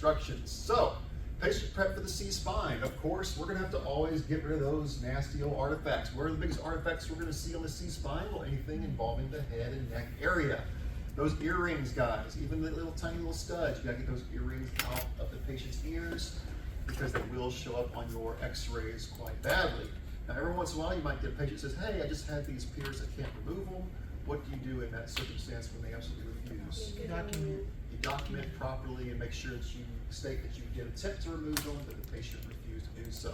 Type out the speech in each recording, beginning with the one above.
instructions. So, patient prep for the C-spine. Of course, we're going to have to always get rid of those nasty old artifacts. What are the biggest artifacts we're going to see on the C-spine? Well, anything involving the head and neck area. Those earrings, guys, even the little tiny little studs, you got to get those earrings out of the patient's ears because they will show up on your x-rays quite badly. Now, every once in a while, you might get a patient that says, hey, I just had these pierced, I can't remove them. What do you do in that circumstance when they absolutely refuse? You document properly and make sure that you state that you did attempt to remove them, but the patient refused to do so.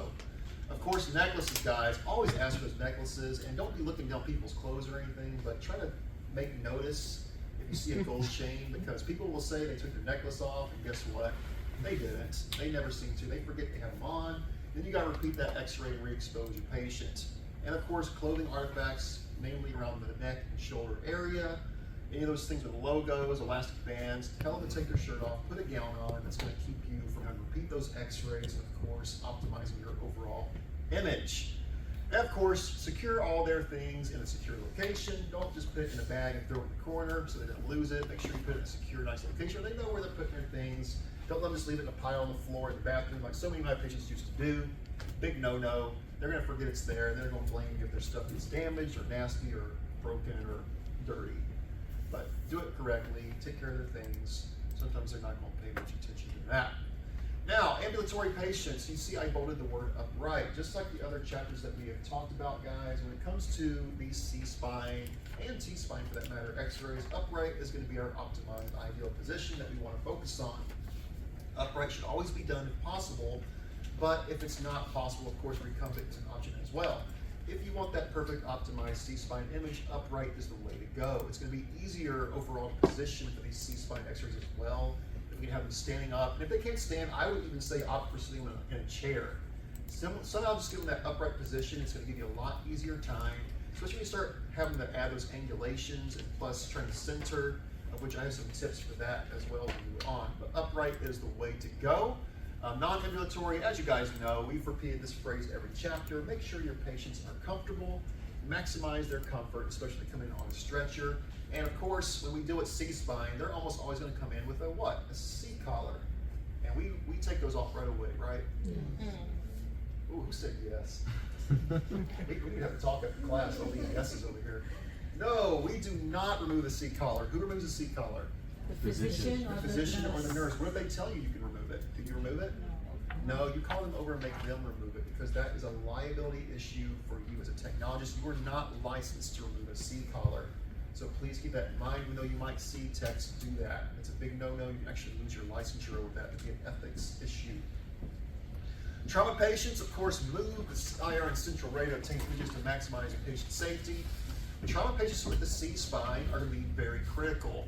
Of course, necklaces, guys, always ask for those necklaces, and don't be looking down people's clothes or anything, but try to make notice if you see a gold chain, because people will say they took their necklace off, and guess what? They didn't. They never seem to. They forget they have them on. Then you got to repeat that x-ray and re-expose your patient. And of course, clothing artifacts, mainly around the neck and shoulder area. Any of those things with logos, elastic bands, tell them to take their shirt off, put a gown on. That's going to keep you from having to repeat those x-rays and of course, optimizing your overall image. And of course, secure all their things in a secure location. Don't just put it in a bag and throw it in the corner so they don't lose it. Make sure you put it in a secure, nice location where they know where they're putting their things. Don't let them just leave it in a pile on the floor in the bathroom like so many of my patients used to do. Big no-no. They're going to forget it's there, and they're going to blame you if their stuff is damaged or nasty or broken or dirty. But do it correctly, take care of their things. Sometimes they're not going to pay much attention to that. Now, ambulatory patients, you see I bolded the word upright, just like the other chapters that we have talked about, guys. When it comes to the C-spine and T-spine for that matter, x-rays, upright is going to be our optimized ideal position that we want to focus on. Upright should always be done if possible, but if it's not possible, of course, recumbent is an option as well. If you want that perfect optimized C-spine image, upright is the way to go. It's going to be easier overall to position for these C-spine x-rays as well. You can have them standing up, and if they can't stand, I would even say opt for sitting in a chair. Somehow just give them that upright position. It's going to give you a lot easier time, especially when you start having to add those angulations and plus trying to center, of which I have some tips for that as well to move on. But upright is the way to go. Non-ambulatory, as you guys know, we've repeated this phrase every chapter. Make sure your patients are comfortable, maximize their comfort, especially coming on a stretcher. And of course, when we do it C-spine, they're almost always going to come in with a what? A C-collar. And we take those off right away, right? Mm-hmm. Ooh, who said yes? we need to have a talk after class. All these yeses over here. No, we do not remove the C-collar. Who removes the C-collar? The physician or the nurse. What if they tell you you can remove it? Can you remove it? No, you call them over and make them remove it because that is a liability issue for you as a technologist. You are not licensed to remove a C-collar. So please keep that in mind, even though you might see techs do that. It's a big no-no. You can actually lose your licensure over that. It could be an ethics issue. Trauma patients, of course, move the IR and central ray to obtain images to maximize patient safety. Trauma patients with the C-spine are going to be very critical.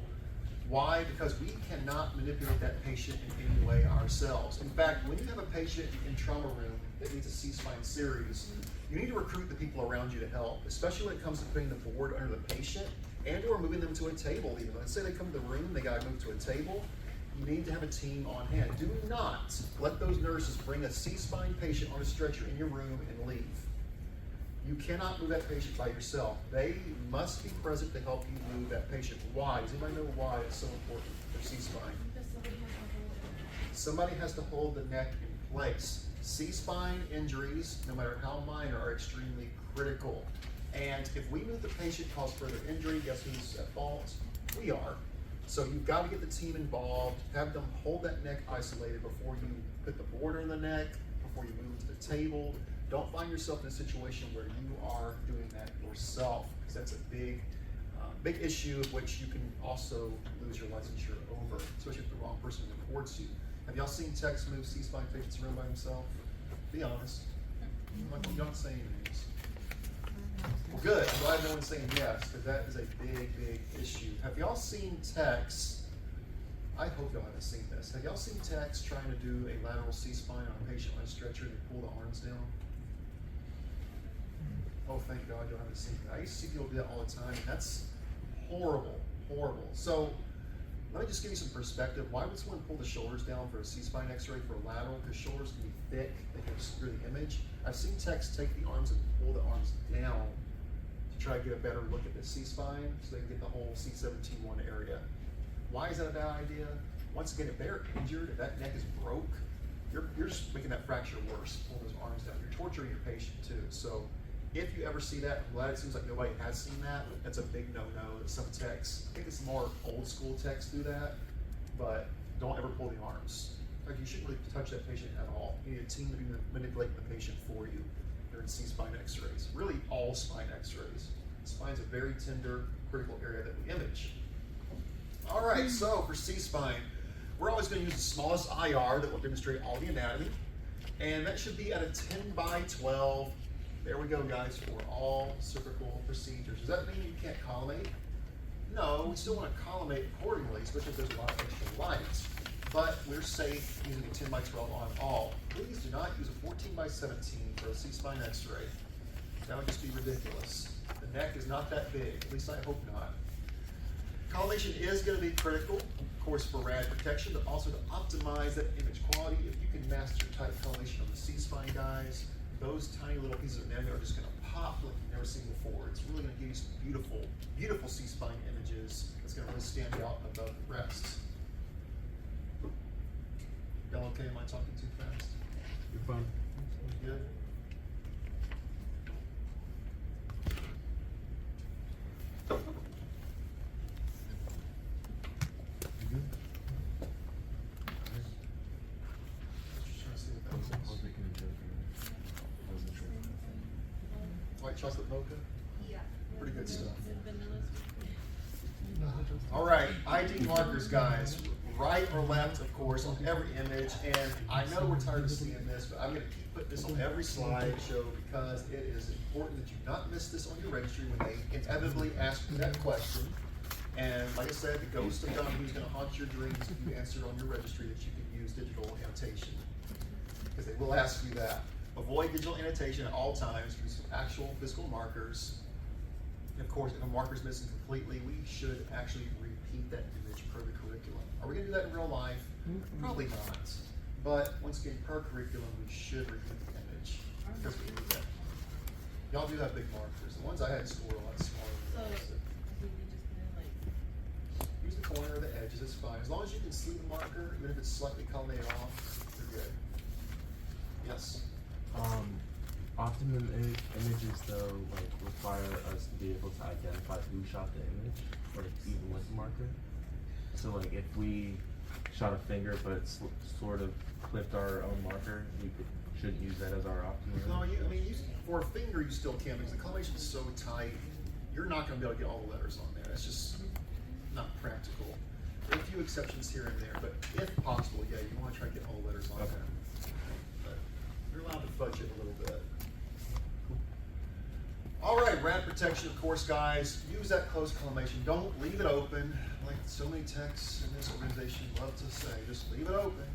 Why? Because we cannot manipulate that patient in any way ourselves. In fact, when you have a patient in trauma room that needs a C-spine series, you need to recruit the people around you to help, especially when it comes to putting the board under the patient and or moving them to a table even. Let's say they come to the room, they got to move to a table. You need to have a team on hand. Do not let those nurses bring a C-spine patient on a stretcher in your room and leave. You cannot move that patient by yourself. They must be present to help you move that patient. Why? Does anybody know why it's so important for C-spine? Somebody has to hold the neck in place. C-spine injuries, no matter how minor, are extremely critical. And if we move the patient, cause further injury, guess who's at fault? We are. So you've got to get the team involved, have them hold that neck isolated before you put the board on the neck, before you move to the table. Don't find yourself in a situation where you are doing that yourself, because that's a big issue of which you can also lose your licensure over, especially if the wrong person reports you. Have y'all seen techs move C-spine patients around by himself? Be honest. You don't say any names. Well, good. I'm glad no one's saying yes, because that is a big issue. Have y'all seen techs? I hope y'all haven't seen this. Have y'all seen techs trying to do a lateral C-spine on a patient on a stretcher and they pull the arms down? Oh, thank God y'all haven't seen that. I used to see people do that all the time, and that's horrible. So let me just give you some perspective. Why would someone pull the shoulders down for a C-spine x-ray for a lateral? Because shoulders can be thick, they can obscure the image. I've seen techs take the arms and pull the arms down to try to get a better look at the C-spine so they can get the whole C17-1 area. Why is that a bad idea? once again, if they're injured, if that neck is broke, you're just making that fracture worse, pulling those arms down. You're torturing your patient too. So if you ever see that, I'm glad it seems like nobody has seen that. That's a big no-no that some techs, I think it's more old school techs do that, but don't ever pull the arms. Like, you shouldn't really touch that patient at all. You need a team to be manipulating the patient for you during C-spine x-rays. Really all spine x-rays. Spine's a very tender, critical area that we image. All right, so for C-spine, we're always going to use the smallest IR that will demonstrate all the anatomy, and that should be at a 10x12. There we go, guys, for all cervical procedures. Does that mean you can't collimate? No, we still want to collimate accordingly, especially if there's a lot of extra light. But we're safe using a 10x12 on all. Please do not use a 14x17 for a C-spine x-ray. That would just be ridiculous. The neck is not that big, at least I hope not. Collimation is going to be critical, of course, for rad protection, but also to optimize that image quality. If you can master tight collimation on the C-spine guys, those tiny little pieces of anatomy are just going to pop like you've never seen before. It's really going to give you some beautiful, beautiful C-spine images that's going to really stand out above the rest. Y'all okay? Am I talking too fast? You're fine. Good? White chocolate mocha? Yeah. Pretty good stuff. Vanilla. All right, ID markers, guys. Right or left, of course, on every image. And I know we're tired of seeing this, but I'm going to keep putting this on every slideshow because it is important that you not miss this on your registry when they inevitably ask you that question. And like I said, the ghost of Donahue is going to haunt your dreams if you answered on your registry that you can use digital annotation. Because they will ask you that. Avoid digital annotation at all times. Use actual physical markers. And of course, if a marker is missing completely, we should actually repeat that image per the curriculum. Are we going to do that in real life? Probably not. But once again, per curriculum, we should repeat the image. Because we need that. Y'all do have big markers. The ones I had in school were a lot smaller than those. Use the corner or the edges, it's fine. As long as you can see the marker, even if it's slightly collimated off, you're good. Yes? Often images though require us to be able to identify who shot the image, or even with the marker. So if we shot a finger but sort of clipped our own marker, we should use that as our optimal. No, for a finger you still can because the collimation is so tight, you're not going to be able to get all the letters on there. It's just not practical. There are a few exceptions here and there, but if possible, yeah, you want to try to get all the letters on there. But you're allowed to fudge it a little bit. All right, rad protection, of course, guys. Use that closed collimation. Don't leave it open, like so many techs in this organization love to say. Just leave it open.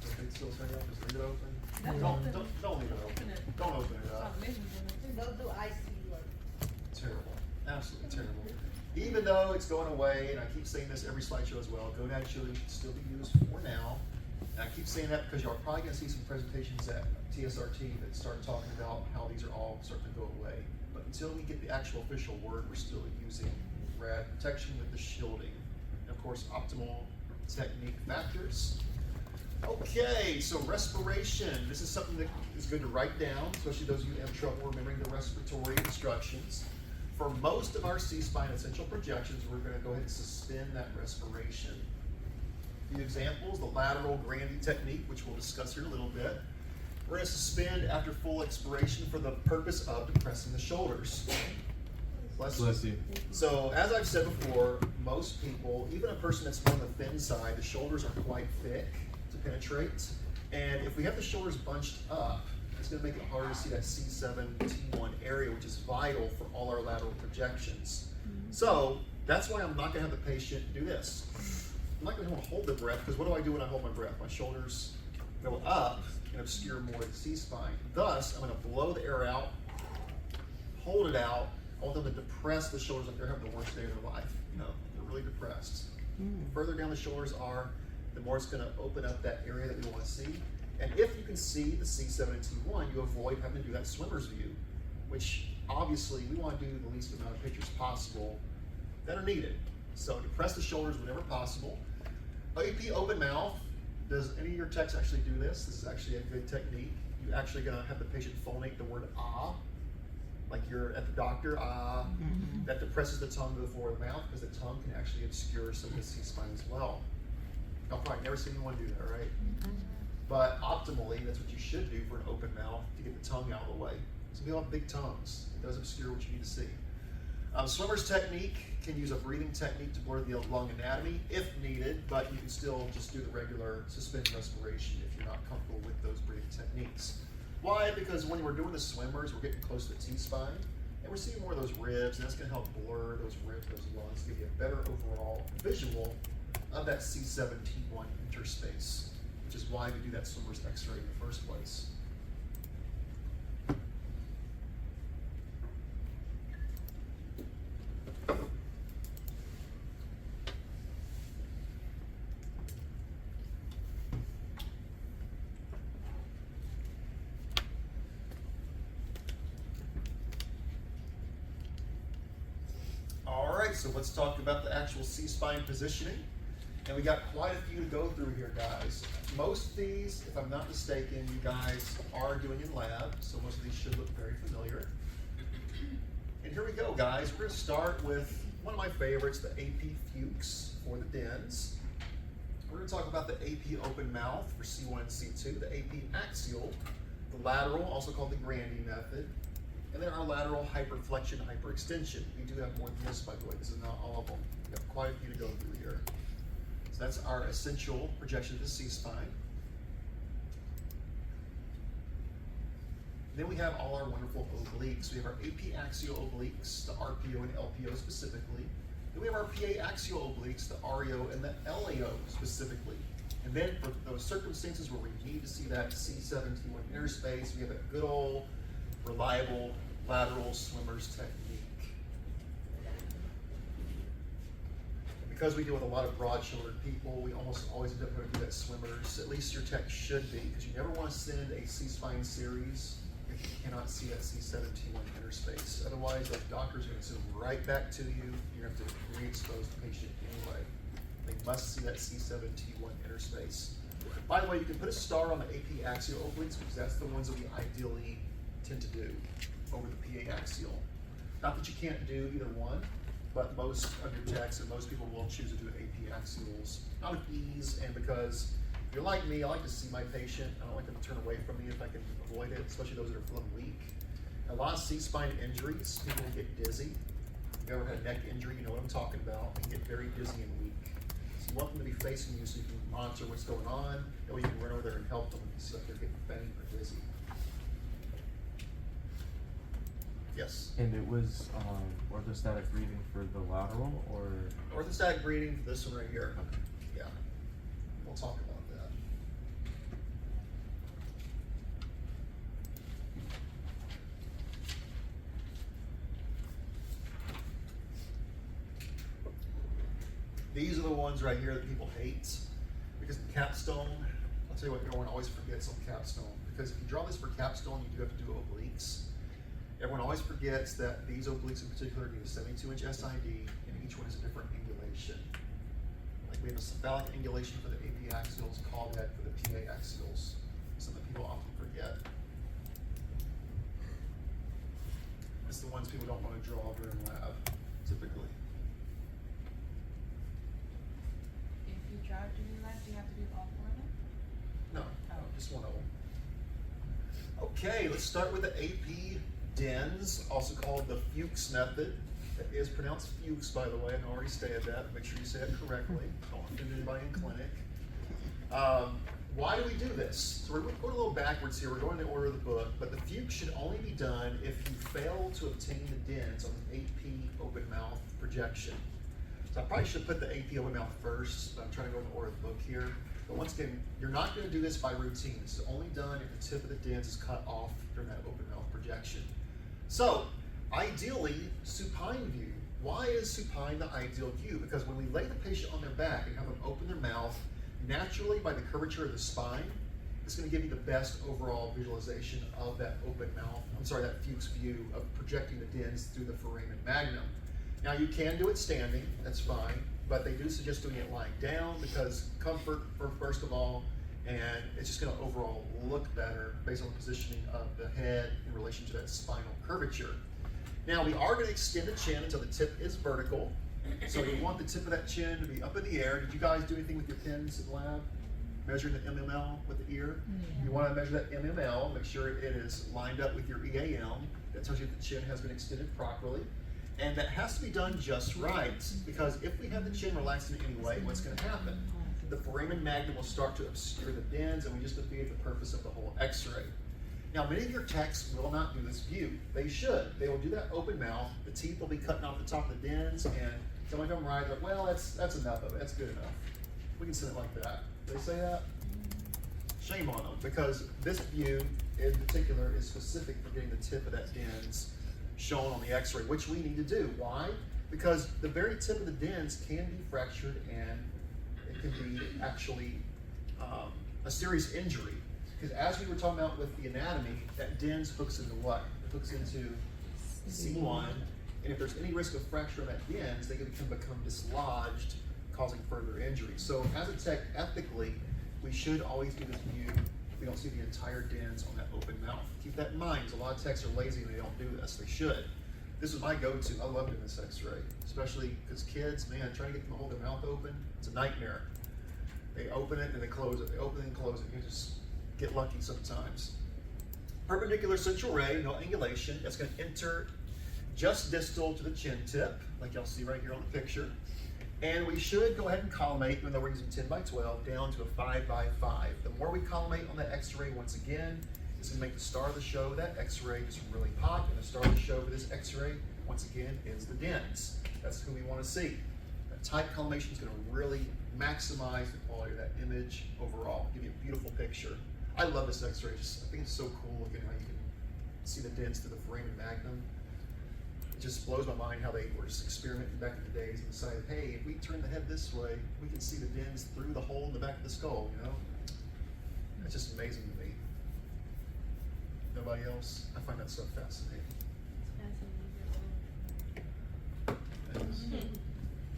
Don't they still say that? Just leave it open. Don't leave it open. Don't open it up. Don't do IC work. Terrible, absolutely terrible. Even though it's going away, and I keep saying this every slideshow as well, gonad shielding should still be used for now. And I keep saying that because you're probably going to see some presentations at TSRT that start talking about how these are all starting to go away. But until we get the actual official word, we're still using rad protection with the shielding. And of course, optimal technique factors. Okay, so respiration. This is something that is good to write down, especially those of you who have trouble remembering the respiratory instructions. For most of our C-spine essential projections, we're going to go ahead and suspend that respiration. A few examples, the lateral Grandy technique, which we'll discuss here in a little bit. We're going to suspend after full expiration for the purpose of depressing the shoulders. Bless you. So, as I've said before, most people, even a person that's more on the thin side, the shoulders are quite thick to penetrate. And if we have the shoulders bunched up, it's going to make it harder to see that C7, T1 area, which is vital for all our lateral projections. So, that's why I'm not going to have the patient do this. I'm not going to hold the breath, because what do I do when I hold my breath? My shoulders go up and obscure more of the C-spine. Thus, I'm going to blow the air out, hold it out. I want them to depress the shoulders like they're having the worst day of their life. They're really depressed. The further down the shoulders are, the more it's going to open up that area that we want to see. And if you can see the C7 and T1, you avoid having to do that swimmer's view, which obviously we want to do the least amount of pictures possible that are needed. So depress the shoulders whenever possible. AP open mouth. Does any of your techs actually do this? This is actually a good technique. You actually gonna have the patient phonate the word ah, like you're at the doctor, ah. That depresses the tongue before the mouth because the tongue can actually obscure some of the C-spine as well. Y'all probably never seen anyone do that, right? But optimally, that's what you should do for an open mouth to get the tongue out of the way. Some people have big tongues. It does obscure what you need to see. Swimmer's technique can use a breathing technique to blur the lung anatomy if needed, but you can still just do the regular suspended respiration if you're not comfortable with those breathing techniques. Why? Because when we're doing the swimmers, we're getting close to the T-spine, and we're seeing more of those ribs, and that's going to help blur those ribs, those lungs, give you a better overall visual of that C7-T1 interspace, which is why we do that swimmer's X-ray in the first place. So let's talk about the actual C-spine positioning. And we got quite a few to go through here, guys. Most of these, if I'm not mistaken, you guys are doing in lab, so most of these should look very familiar. And here we go, guys. We're gonna start with one of my favorites, the AP Fuchs for the dens. We're gonna talk about the AP open mouth for C1 and C2, the AP axial, the lateral, also called the Grandy method, and then our lateral hyperflexion, hyperextension. We do have more than this, by the way. This is not all of them. We have quite a few to go through here. So that's our essential projection of the C-spine. Then we have all our wonderful obliques. We have our AP axial obliques, the RPO and LPO specifically. Then we have our PA axial obliques, the REO and the LAO specifically. And then for those circumstances where we need to see that C7-T1 interspace, we have a good old reliable lateral swimmer's technique. And because we deal with a lot of broad-shouldered people, we almost always end up having to do that swimmer's. At least your tech should be, because you never want to send a C-spine series if you cannot see that C7-T1 interspace. Otherwise, those doctors are going to send them right back to you. You're going to have to re-expose the patient anyway. They must see that C7-T1 interspace. By the way, you can put a star on the AP axial obliques because that's the ones that we ideally tend to do over the PA axial. Not that you can't do either one, but most of your techs and most people will choose to do AP axials out of ease, and because if you're like me, I like to see my patient. I don't like them to turn away from me if I can avoid it, especially those that are feeling weak. A lot of C-spine injuries, people get dizzy. If you've ever had a neck injury, you know what I'm talking about. They get very dizzy and weak. So you want them to be facing you so you can monitor what's going on, or you can run over there and help them if you see like they're getting faint or dizzy. Yes. And it was orthostatic breathing for the lateral, or? Orthostatic breathing for this one right here. Okay. Yeah. We'll talk about that. These are the ones right here that people hate, because the capstone, I'll tell you what everyone always forgets on capstone, because if you draw this for capstone, you do have to do obliques. Everyone always forgets that these obliques in particular need a 72-inch SID, and each one is a different angulation. Like we have a cephalic angulation for the AP axials, called that for the PA axials. Something people often forget. It's the ones people don't want to draw during lab, typically. If you drive to your lab, do you have to do all four of them? No, just one of them. Okay, let's start with the AP DENS, also called the Fuchs method. That is pronounced Fuchs, by the way. I already stated that. Make sure you say it correctly. Don't offend anybody in clinic. Why do we do this? So we're going a little backwards here. We're going in the order of the book, but the Fuchs should only be done if you fail to obtain the DENS on the AP open mouth projection. So I probably should put the AP open mouth first, but I'm trying to go in the order of the book here. But once again, you're not going to do this by routine. This is only done if the tip of the DENS is cut off during that open mouth projection. So, ideally, supine view. Why is supine the ideal view? Because when we lay the patient on their back and have them open their mouth, naturally, by the curvature of the spine, it's going to give you the best overall visualization of that open mouth, that Fuchs view of projecting the DENS through the foramen magnum. Now, you can do it standing, that's fine. but they do suggest doing it lying down because comfort, first of all, and it's just gonna overall look better based on the positioning of the head in relation to that spinal curvature. Now we are gonna extend the chin until the tip is vertical. So you want the tip of that chin to be up in the air. Did you guys do anything with your pins in the lab? Measuring the MML with the ear? You wanna measure that MML, make sure it is lined up with your EAM. That tells you if the chin has been extended properly. And that has to be done just right, because if we have the chin relaxed in any way, what's gonna happen? The foramen magnum will start to obscure the dens, and we just defeated the purpose of the whole x-ray. Now, many of your techs will not do this view. They should. They will do that open mouth. The teeth will be cutting off the top of the dens, and tell me if I'm right, they're like, well, that's enough of it. That's good enough. We can send it like that. They say that? Shame on them, because this view in particular is specific for getting the tip of that dens shown on the x-ray, which we need to do. Why? Because the very tip of the dens can be fractured, and it can be actually a serious injury. Because as we were talking about with the anatomy, that dens hooks into what? It hooks into C1, and if there's any risk of fracture of that dens, they can become dislodged, causing further injury. So as a tech, ethically, we should always do this view if we don't see the entire dens on that open mouth. Keep that in mind, because a lot of techs are lazy and they don't do this. They should. This is my go-to. I love doing this x-ray, especially because kids, man, trying to get them to hold their mouth open, it's a nightmare. They open it and they close it. They open it and close it. You just get lucky sometimes. Perpendicular central ray, no angulation. That's going to enter just distal to the chin tip, like y'all see right here on the picture. And we should go ahead and collimate, even though we're using 10 by 12, down to a 5 by 5. The more we collimate on that x-ray, once again, it's going to make the star of the show, that x-ray, just really pop. And the star of the show for this x-ray, once again, is the dens. That's who we want to see. That tight collimation is going to really maximize the quality of that image overall, give you a beautiful picture. I love this x-ray. I think it's so cool looking how you can see the dens through the foramen magnum. It just blows my mind how they were just experimenting back in the days and decided, hey, if we turn the head this way, we can see the dens through the hole in the back of the skull, you know? That's just amazing to me. Nobody else? I find that so fascinating.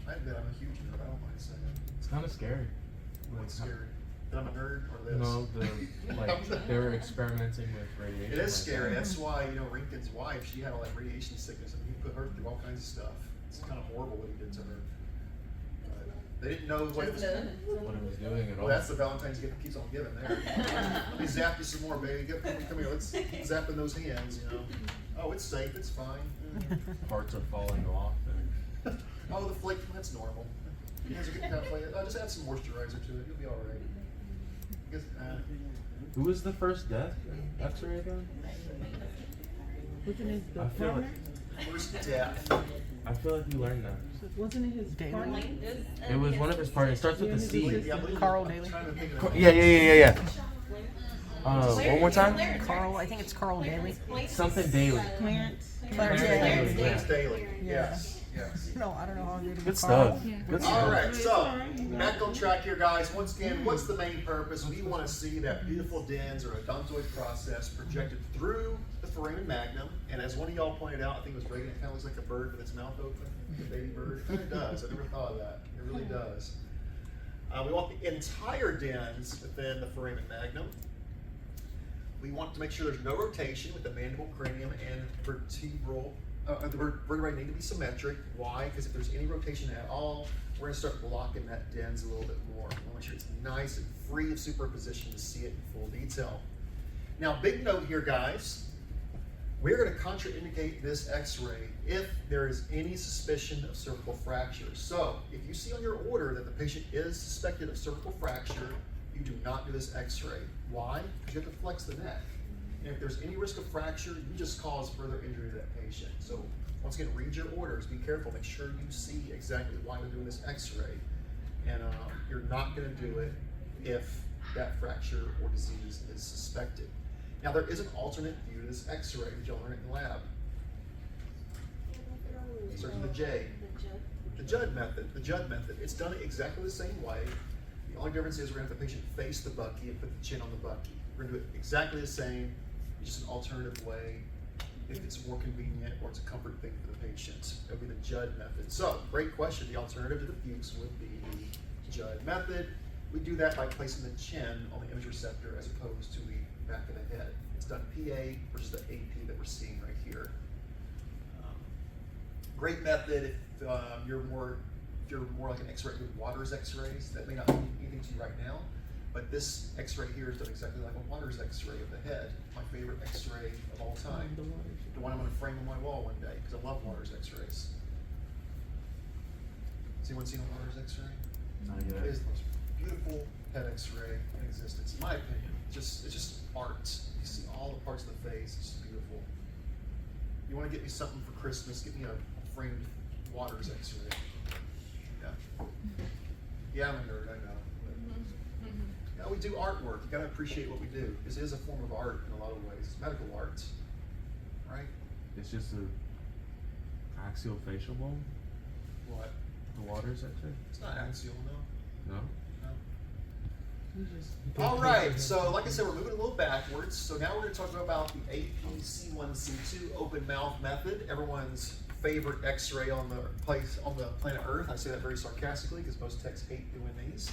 I admit I'm a huge nerd. I don't mind saying it. It's kind of scary. It's scary. That I'm a nerd or this? No, they were experimenting with radiation. It is scary. That's why, you know, Rinkin's wife, she had all that radiation sickness, and he put her through all kinds of stuff. It's kind of horrible what he did to her. They didn't know what it was. What it was doing at all. Well, that's the Valentine's gift that keeps on giving there. Let me zap you some more, baby. Come here, let's zap in those hands, you know. Oh, it's safe, it's fine. Parts are falling off. Oh, the flake, that's normal. You guys are getting kind of flake. Oh, just add some moisturizer to it, you'll be all right. Guess, Who was the first death in X-ray again? Wasn't it the I feel partner? First death. I feel like you learned that. Wasn't it his partner? It was one of his partners. It starts with the C. Yeah, I believe Carl I'm Daly. trying to think of Yeah. One more time? Carl, I think it's Carl Daly. Something daily. Clarence. Clarence Daly. Clarence Daly. Yeah. Yes. Yes. No, I don't know how I'm Good Carl. stuff. Good All stuff. right, so back on track here, guys. Once again, what's the main purpose? We want to see that beautiful dens or odontoid process projected through the foramen magnum. And as one of y'all pointed out, I think it was Reagan, it kind of looks like a bird with its mouth open, a baby bird. It kind of does. I never thought of that. It really does. We want the entire dens within the foramen magnum. We want to make sure there's no rotation with the mandible, cranium, and vertebral. The vertebrae need to be symmetric. Why? Because if there's any rotation at all, we're going to start blocking that dens a little bit more. We want to make sure it's nice and free of superposition to see it in full detail. Now, big note here, guys. We're going to contraindicate this x-ray if there is any suspicion of cervical fracture. So, if you see on your order that the patient is suspected of cervical fracture, you do not do this x-ray. Why? Because you have to flex the neck. And if there's any risk of fracture, you just cause further injury to that patient. So once again, read your orders, be careful, make sure you see exactly why they're doing this x-ray. And you're not gonna do it if that fracture or disease is suspected. Now there is an alternate view to this x-ray. Did y'all learn it in lab? Starts with the J. The Judd method. The Judd method. It's done exactly the same way. The only difference is we're gonna have the patient face the bucky and put the chin on the bucky. We're gonna do it exactly the same, just an alternative way if it's more convenient or it's a comfort thing for the patient. It would be the Judd method. So, great question. The alternative to the Fuchs would be the Judd method. We do that by placing the chin on the image receptor as opposed to the back of the head. It's done PA versus the AP that we're seeing right here. Great method if you're more like an X-ray with Waters X-rays. That may not mean anything to you right now, but this X-ray here is done exactly like a Waters X-ray of the head. My favorite X-ray of all time. The one I'm going to frame on my wall one day because I love Waters X-rays. Has anyone seen a Waters X-ray? Not It yet. is the most beautiful head X-ray in existence, in my opinion. It's just art. You see all the parts of the face. It's just beautiful. You want to get me something for Christmas? Get me a framed Waters X-ray. Yeah. Yeah, I'm a nerd. I know. Yeah, we do artwork. You got to appreciate what we do. This is a form of art in a lot of ways. It's medical art, right? It's just a axial facial bone. What? The Waters X-ray. It's not axial, no. No. All right, so like I said, we're moving a little backwards. So now we're going to talk about the AP-C1-C2 open mouth method. Everyone's favorite X-ray on the planet Earth. I say that very sarcastically because most techs hate doing these,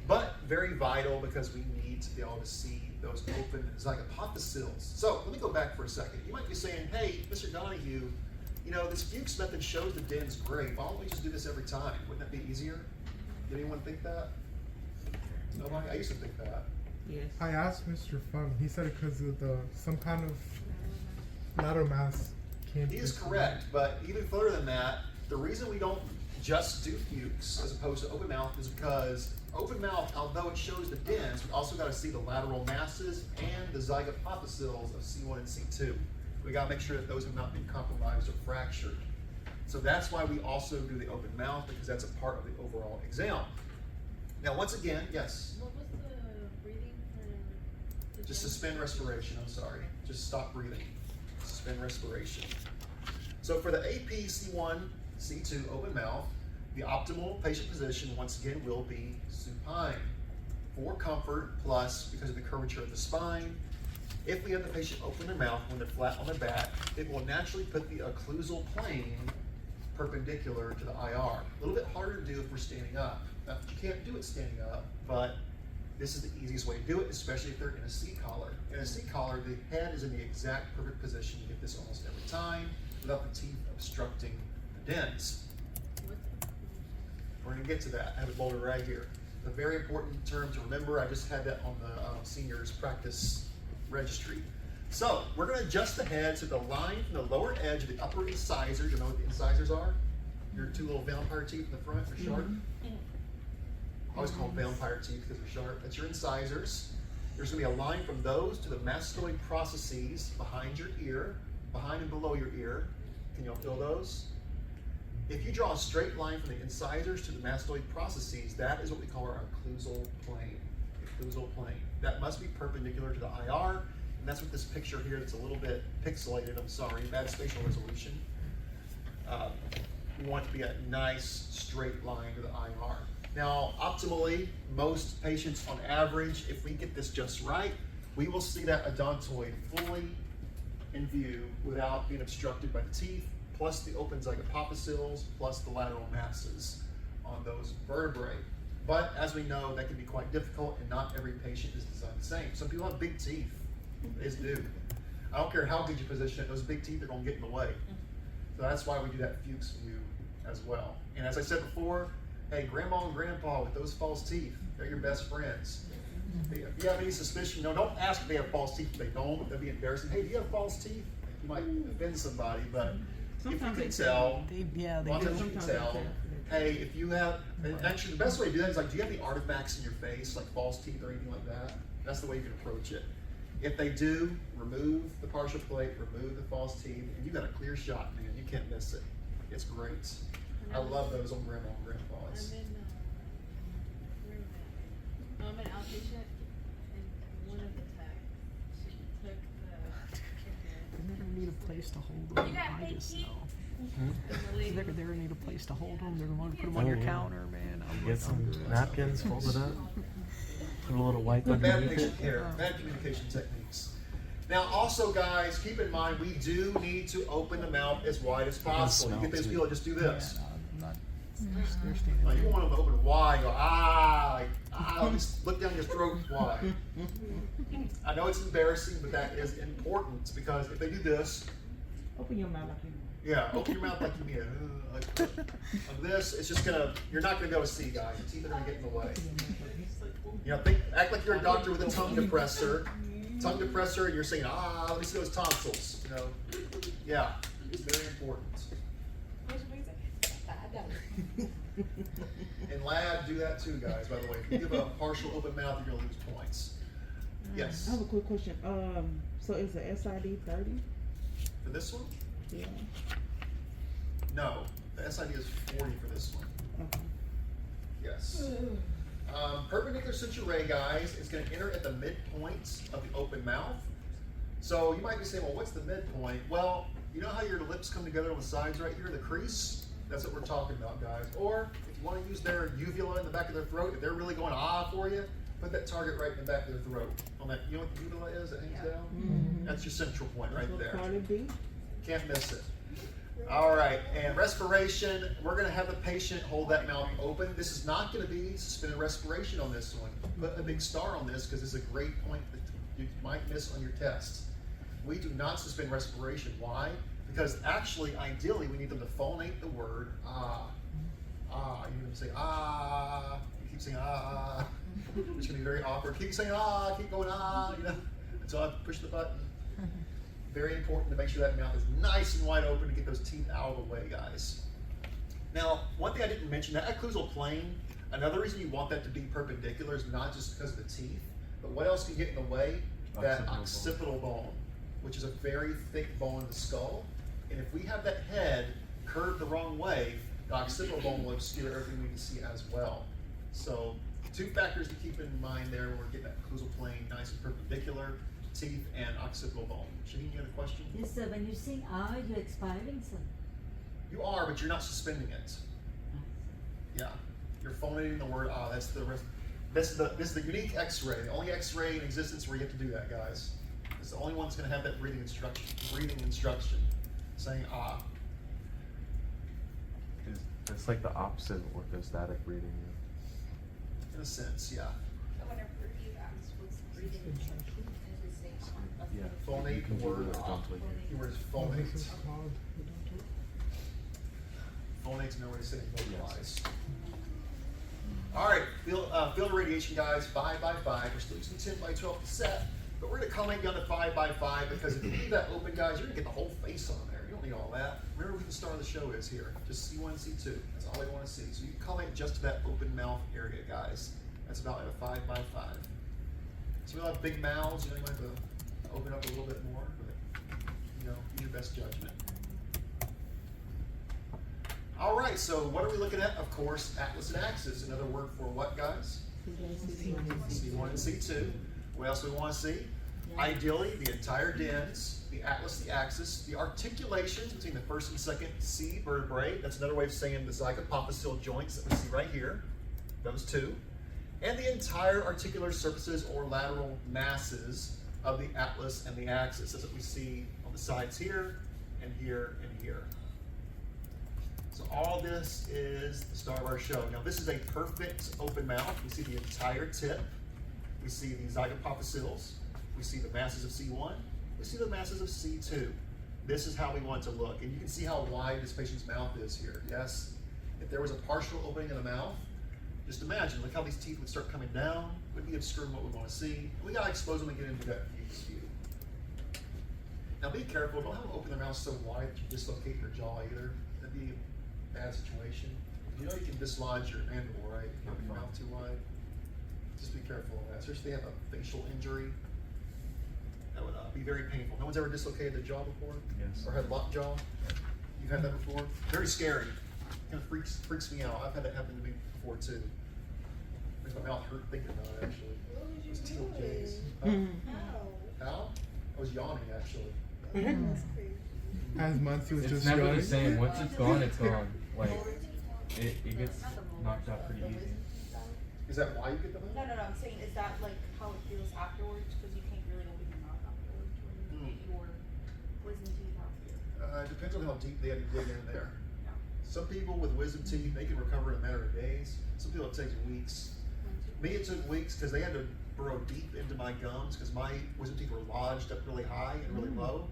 but very vital because we need to be able to see those open zygapophyseals. So let me go back for a second. You might be saying, "Hey, Mr. Donahue, you know this Fuchs method shows the dens great. Why don't we just do this every time? Wouldn't that be easier?" Did anyone think that? Nobody? I used to think that. Yes. I asked Mr. Fung. He said it because of some kind of lateral mass came. He is correct, but even further than that, the reason we don't just do Fuchs as opposed to open mouth is because open mouth, although it shows the dens, we also got to see the lateral masses and the zygapophyseals of C1 and C2. We got to make sure that those have not been compromised or fractured. So that's why we also do the open mouth, because that's a part of the overall exam. Now, once again, yes? What was the breathing for the Just gym? suspend respiration, I'm sorry. Just stop breathing. Suspend respiration. So for the AP C1, C2 open mouth, the optimal patient position, once again, will be supine. For comfort, plus because of the curvature of the spine, if we have the patient open their mouth when they're flat on their back, it will naturally put the occlusal plane perpendicular to the IR. A little bit harder to do if we're standing up. Now, you can't do it standing up, but this is the easiest way to do it, especially if they're in a C-collar. In a C-collar, the head is in the exact perfect position. You get this almost every time without the teeth obstructing the dens. We're going to get to that. I have it bolded right here. A very important term to remember. I just had that on the seniors practice registry. So we're going to adjust the head to the line from the lower edge of the upper incisors. You know what the incisors are? Your two little vampire teeth in the front are sharp. I always call them vampire teeth because they're sharp. That's your incisors. There's going to be a line from those to the mastoid processes behind your ear, behind and below your ear. Can you all feel those? If you draw a straight line from the incisors to the mastoid processes, that is what we call our occlusal plane. Occlusal plane. That must be perpendicular to the IR, and that's what this picture here that's a little bit pixelated, I'm sorry, bad spatial resolution. We want it to be a nice straight line to the IR. Now, optimally, most patients on average, if we get this just right, we will see that odontoid fully in view without being obstructed by the teeth, plus the open zygapophyseals, plus the lateral masses on those vertebrae. But as we know, that can be quite difficult, and not every patient is designed the same. Some people have big teeth. They just do. I don't care how good you position it, those big teeth are going to get in the way. So that's why we do that Fuchs view as well. And as I said before, hey, grandma and grandpa with those false teeth, they're your best friends. Hey, if you have any suspicion, no, don't ask if they have false teeth. If they don't, that'd be embarrassing. Hey, do you have false teeth? You might offend somebody, but if you can tell, They a lot of times you can tell, hey, if you have, and actually the best way to do that is like, do you have any artifacts in your face, like false teeth or anything like that? That's the way you can approach it. If they do, remove the partial plate, remove the false teeth, and you got a clear shot, man. You can't miss it. It's great. I love those on grandma and grandpas. I'm in, where am I? I'm an outpatient, and one of the techs, she took the, never need a place to hold them. You got I fake just teeth? know. and the lady, They're gonna need a place to hold them. They're gonna put them on Oh, your yeah. counter, man. I'm Get like, some I'm good. napkins, fold it up, put a little wipe Bad underneath patient it. care, bad communication techniques. Now, also, guys, keep in mind we do need to open the mouth as wide as possible. You get those people that just do this. They're standing Now, you there. want them to open wide. Go like let me look down your throat wide. I know it's embarrassing, but that is important because if they do this, Open your mouth like you. yeah, open your mouth like you mean it. Like this, it's just gonna. You're not gonna be able to see, guys. Your teeth are gonna get in the way. You know, act like you're a doctor with a tongue depressor. Tongue depressor, and you're saying, let me see those tonsils. You know, yeah, it's very important. And lab, do that too, guys. By the way, if you give a partial open mouth, you're gonna lose points. Yes. I have a quick question. So is the SID 30? For this one, Yeah. no. The SID is 40 for this one. Okay. Yes. Perpendicular suture ray, guys, is going to enter at the midpoint of the open mouth. So you might be saying, well, what's the midpoint? Well, you know how your lips come together on the sides right here, the crease? That's what we're talking about, guys. Or if you want to use their uvula in the back of their throat, if they're really going for you, put that target right in the back of their throat. On that, you know what the uvula is that hangs down? Mm-hmm. That's your central point right there. Cardi B. Can't miss it. All right, and respiration, we're gonna have the patient hold that mouth open. This is not gonna be suspended respiration on this one. Put a big star on this because it's a great point that you might miss on your test. We do not suspend respiration. Why? Because actually, ideally, we need them to phonate the word You need them to say You keep saying It's gonna be very awkward. Keep saying keep going you know, until I push the button. Very important to make sure that mouth is nice and wide open to get those teeth out of the way, guys. Now, one thing I didn't mention, that occlusal plane, another reason you want that to be perpendicular is not just because of the teeth, but what else can get in the way? That occipital bone, which is a very thick bone in the skull. And if we have that head curved the wrong way, the occipital bone will obscure everything we can see as well. So, two factors to keep in mind there when we're getting that occlusal plane nice and perpendicular. Teeth and occipital bone. Shaheen, you had a question? Yes, sir. When you sing you're expiring, sir. You are, but you're not suspending it. Yeah, you're phonating the word That's the this is the unique X-ray. The only X-ray in existence where you have to do that, guys. It's the only one that's going to have that breathing instruction, saying It's like the opposite of orthostatic breathing. In a sense, yeah. Whenever you asked what's breathing instruction, it was saying Yeah. Phonate the word Keyword is Oh, this is phonate. called. Phonate's no way to say vocalize. All right, field radiation, guys, 5x5. We're still using 10x12 set, but we're going to culminate down to 5x5 because if you leave that open, guys, you're going to get the whole face on there. You don't need all that. Remember who the star of the show is here. Just C1, C2. That's all we want to see. So you culminate just to that open mouth area, guys. That's about at a 5x5. So we all have big mouths. You know, you might have to open up a little bit more, but you know, use your best judgment. All right, so what are we looking at? Of course, atlas and axis. Another word for what, guys? C1 and C2. What else do we want to see? Ideally, the entire dens, the atlas, the axis, the articulations between the first and second C vertebrae. That's another way of saying the zygapophyseal joints that we see right here. Those two. And the entire articular surfaces or lateral masses of the atlas and the axis. That's what we see on the sides here and here and here. So all this is the star of our show. Now this is a perfect open mouth. We see the entire tip. We see the zygapophyseals. We see the masses of C1. We see the masses of C2. This is how we want it to look. And you can see how wide this patient's mouth is here. Yes? If there was a partial opening in the mouth, just imagine, look how these teeth would start coming down, would be obscuring what we want to see. And we gotta expose them and get into that view. Now be careful, don't have them open their mouth so wide that you dislocate your jaw either. That'd be a bad situation. You know you can dislodge your mandible, right? If you open your mouth too wide. Just be careful of that, especially if they have a facial injury. That would be very painful. No one's ever dislocated their jaw before? Yes. Or had locked jaw? You've had that before? Very scary. Kind of freaks me out. I've had that happen to me before too. Makes my mouth hurt thinking about it actually. It was teal J's. How? I was yawning actually. As Muncie was It's just never showing. the same. Once it's gone, it's gone. Like, it gets knocked out pretty easy. Is that why you get the No, I'm saying, is that like how it feels afterwards? Because you can't really open your mouth afterwards. depends on how deep they had to dig in there. Some people with wisdom teeth, they can recover in a matter of days. Some people it takes weeks. Me, it took weeks because they had to burrow deep into my gums because my wisdom teeth were lodged up really high and really low.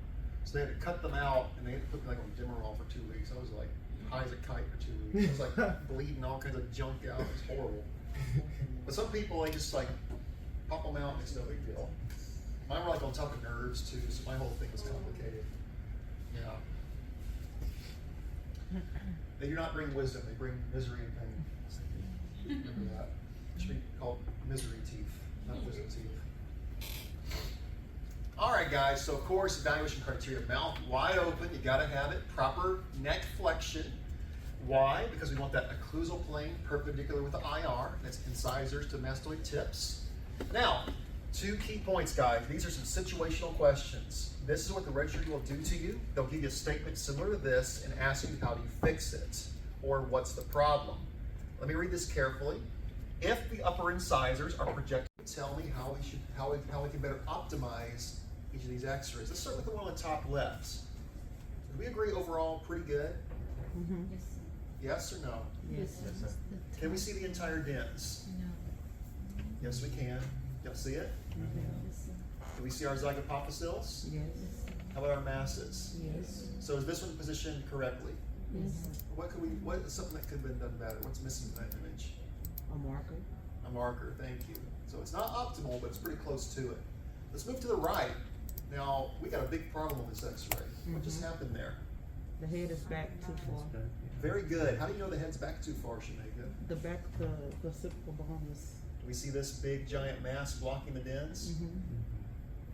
So they had to cut them out and they had to put me like on Demerol for 2 weeks. I was like high as a kite for 2 weeks. I was like bleeding all kinds of junk out. It was horrible. But some people, they just like pop them out and it's no big deal. Mine were like on top of nerves too, so my whole thing was complicated. Yeah. They do not bring wisdom, they bring misery and pain. Remember that. It should be called misery teeth, not wisdom teeth. All right, guys, so of course, evaluation criteria, mouth wide open, you gotta have it. Proper neck flexion. Why? Because we want that occlusal plane perpendicular with the IR. That's incisors to mastoid tips. Now, 2 key points, guys. These are some situational questions. This is what the registry will do to you. They'll give you a statement similar to this and ask you how do you fix it or what's the problem. Let me read this carefully. If the upper incisors are projected, tell me how we can better optimize each of these x-rays. Let's start with the one on the top left. Do we agree overall pretty good? Mm-hmm. Yes, sir. Yes or no? Yes. Yes, sir. Can we see the entire dens? No. Yes, we can. Y'all see it? Yes, sir. Do we see our zygopophicils? Yes. Yes, sir. How about our masses? Yes. So is this one positioned correctly? Yes, sir. What is something that could have been done better? What's missing in that image? A marker. A marker, thank you. So it's not optimal, but it's pretty close to it. Let's move to the right. Now, we got a big problem with this x-ray. What just happened there? The head is back too far. Very good. How do you know the head's back too far, Shamika? The back, the occipital bone is. Do we see this big giant mass blocking the dens? Mm-hmm.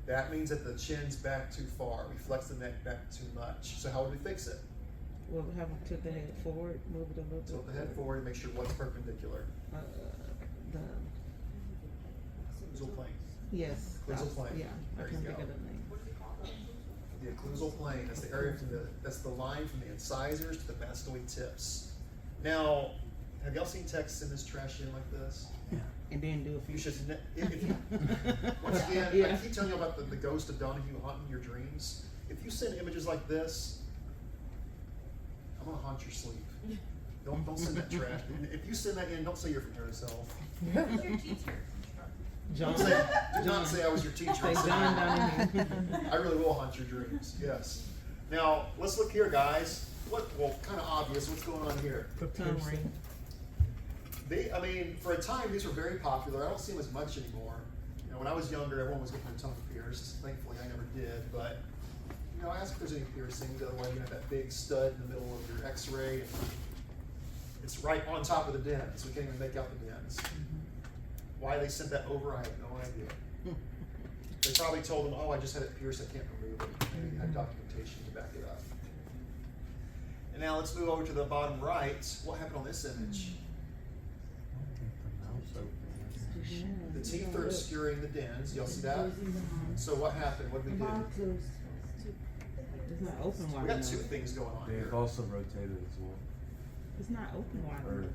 That means that the chin's back too far. We flex the neck back too much. So how would we fix it? We'll have them tilt the head forward, move it a little bit. Tilt the head forward and make sure what's perpendicular. The Occlusal plane. yes. Occlusal plane. Yeah, There I you can go. think of the name. The occlusal plane, that's the area from that's the line from the incisors to the mastoid tips. Now, have y'all seen texts in this trash in like this? And then do a few. You should, if you, once again, I Yeah. keep telling you about the ghost of Donahue haunting your dreams. If you send images like this, I'm gonna haunt your sleep. Don't send that trash. If you send that in, don't say you're from here yourself. Who's your teacher? John. Do not say I was your teacher. Say Send John it in. Donahue. I really will haunt your dreams, yes. Now, let's look here, guys. Well, kind of obvious, what's going on here? The Tongue piercing. ring. I mean, for a time, these were very popular. I don't see them as much anymore. You know, when I was younger, everyone was getting their tongue pierced. Thankfully, I never did, but, you know, ask if there's any piercings. Otherwise, you have that big stud in the middle of your x-ray. And it's right on top of the dens. We can't even make out the dens. Why they sent that over, I have no idea. They probably told them, oh, I just had it pierced, I can't remove it. Maybe had documentation to back it up. And now let's move over to the bottom right. What happened on this image? The teeth are obscuring the dens. Y'all see that? Closing the mouth. So what happened? What did we do? Mouth closed. It's not open wide We got enough. 2 things going on They've here. also rotated as well. It's not open wide Or enough.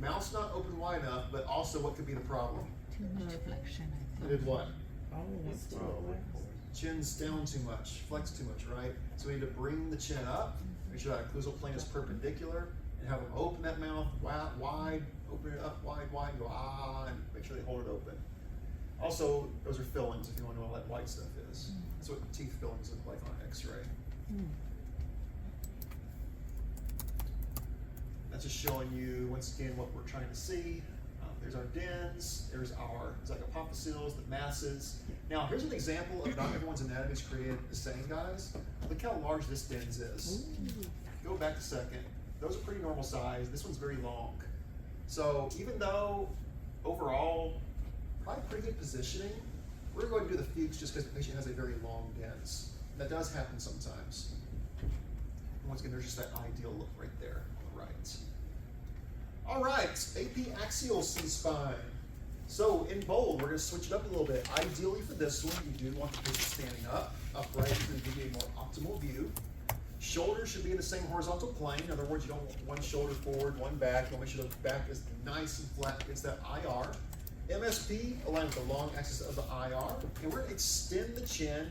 Mouth's not open wide enough, but also what could be the problem? Too much flexion, I It did what? All went to Oh, the Chin's down too much, flex too much, right? So we need to bring the chin up, make sure that occlusal plane is perpendicular, and have them open that mouth wide, open it up wide, and go and make sure they hold it open. Also, those are fillings if you want to know what that white stuff is. That's what teeth fillings look like on an x-ray. That's just showing you, once again, what we're trying to see. There's our dens, there's our zygopophicils, the masses. Now, here's an example of not everyone's anatomy is created the same, guys. Look how large this dens is. Go back a second. Those are pretty normal size. This one's very long. So even though overall, probably pretty good positioning, we're going to do the fuchs just because the patient has a very long dens. That does happen sometimes. And once again, there's just that ideal look right there on the right. All right, AP axial C-spine. So in bold, we're going to switch it up a little bit. Ideally for this one, you do want the patient standing up, upright, to give you a more optimal view. Shoulders should be in the same horizontal plane. In other words, you don't want one shoulder forward, one back. You want to make sure the back is nice and flat against that IR. MSP aligned with the long axis of the IR. And we're going to extend the chin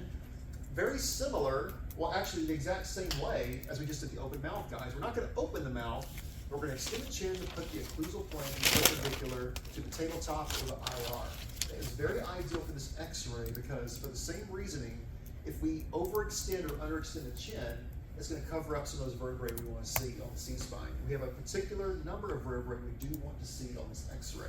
very similar Well, actually, the exact same way as we just did the open mouth, guys. We're not gonna open the mouth, but we're gonna extend the chin to put the occlusal plane perpendicular to the tabletop or the IR. That is very ideal for this x-ray because for the same reasoning, if we overextend or underextend the chin, it's gonna cover up some of those vertebrae we wanna see on the C-spine. We have a particular number of vertebrae we do want to see on this x-ray.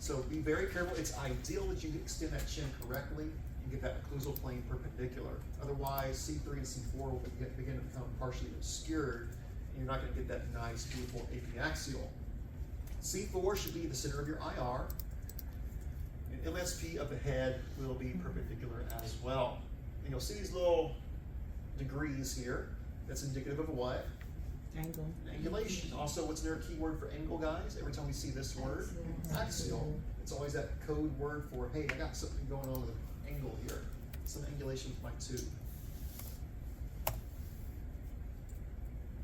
So be very careful. It's ideal that you extend that chin correctly and get that occlusal plane perpendicular. Otherwise, C3 and C4 will begin to become partially obscured, and you're not going to get that nice, beautiful apiaxial. C4 should be the center of your IR, and MSP of the head will be perpendicular as well. And you'll see these little degrees here. That's indicative of what? Angle. Angulation. Also, what's their keyword for angle, guys? Every time we see this word, axial. It's always that code word for, hey, I got something going on with an angle here. Some angulation with my tube. I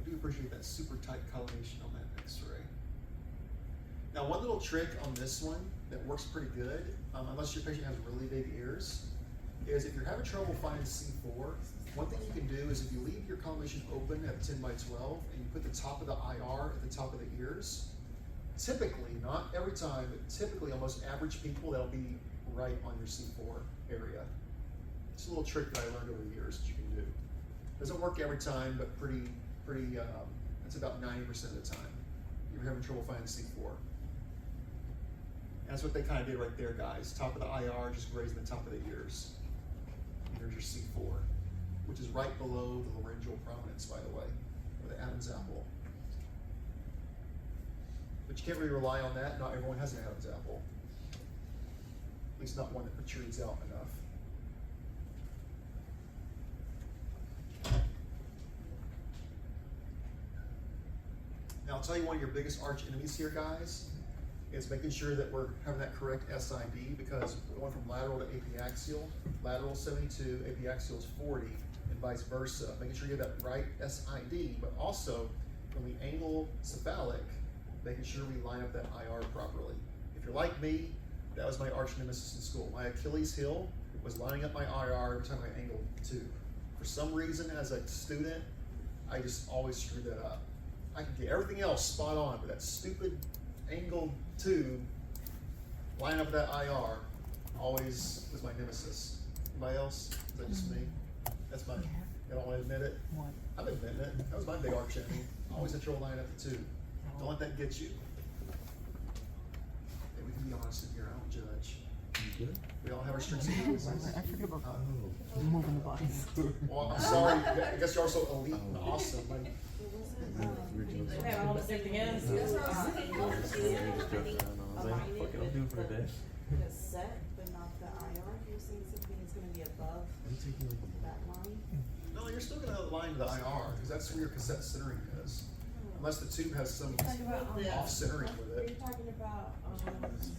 do appreciate that super tight collimation on that x-ray. Now, one little trick on this one that works pretty good, unless your patient has really big ears, is if you're having trouble finding C4, one thing you can do is if you leave your collimation open at 10 by 12 and you put the top of the IR at the top of the ears, typically, not every time, but typically almost average people, that'll be right on your C4 area. It's a little trick that I learned over the years that you can do. Doesn't work every time, but it's about 90% of the time. You're having trouble finding C4. And that's what they kind of did right there, guys. Top of the IR, just grazing the top of the ears. And there's your C4, which is right below the laryngeal prominence, by the way, or the Adam's apple. But you can't really rely on that. Not everyone has an Adam's apple. At least not one that protrudes out enough. Now I'll tell you one of your biggest arch enemies here, guys, is making sure that we're having that correct SID, because we're going from lateral to apiaxial. Lateral 72, apiaxial is 40, and vice versa. Making sure you have that right SID, but also when we angle cephalic, making sure we line up that IR properly. If you're like me, that was my arch nemesis in school. My Achilles heel was lining up my IR every time I angled the tube. For some reason, as a student, I just always screwed that up. I could get everything else spot on, but that stupid angled tube, lining up that IR, always was my nemesis. Anybody else? Is that just me? That's my, you don't want to admit it? I'm admitting it. That was my big arch enemy. Always had trouble lining up the tube. Don't let that get you. Hey, we can be honest in here. I don't judge. You good? We all have our strengths and weaknesses. I forget about moving the bodies. Well, I'm sorry. I guess you're also elite and awesome. They have all the same again. That's what I was saying. I was like, fuck it, I'll do it for a day. The set, but not the IR. You're saying something is gonna be above I'm taking like a that line? No, you're still going to align to the IR because that's where your cassette centering is. Unless the tube has some Talking about off centering with You're it. talking about, cause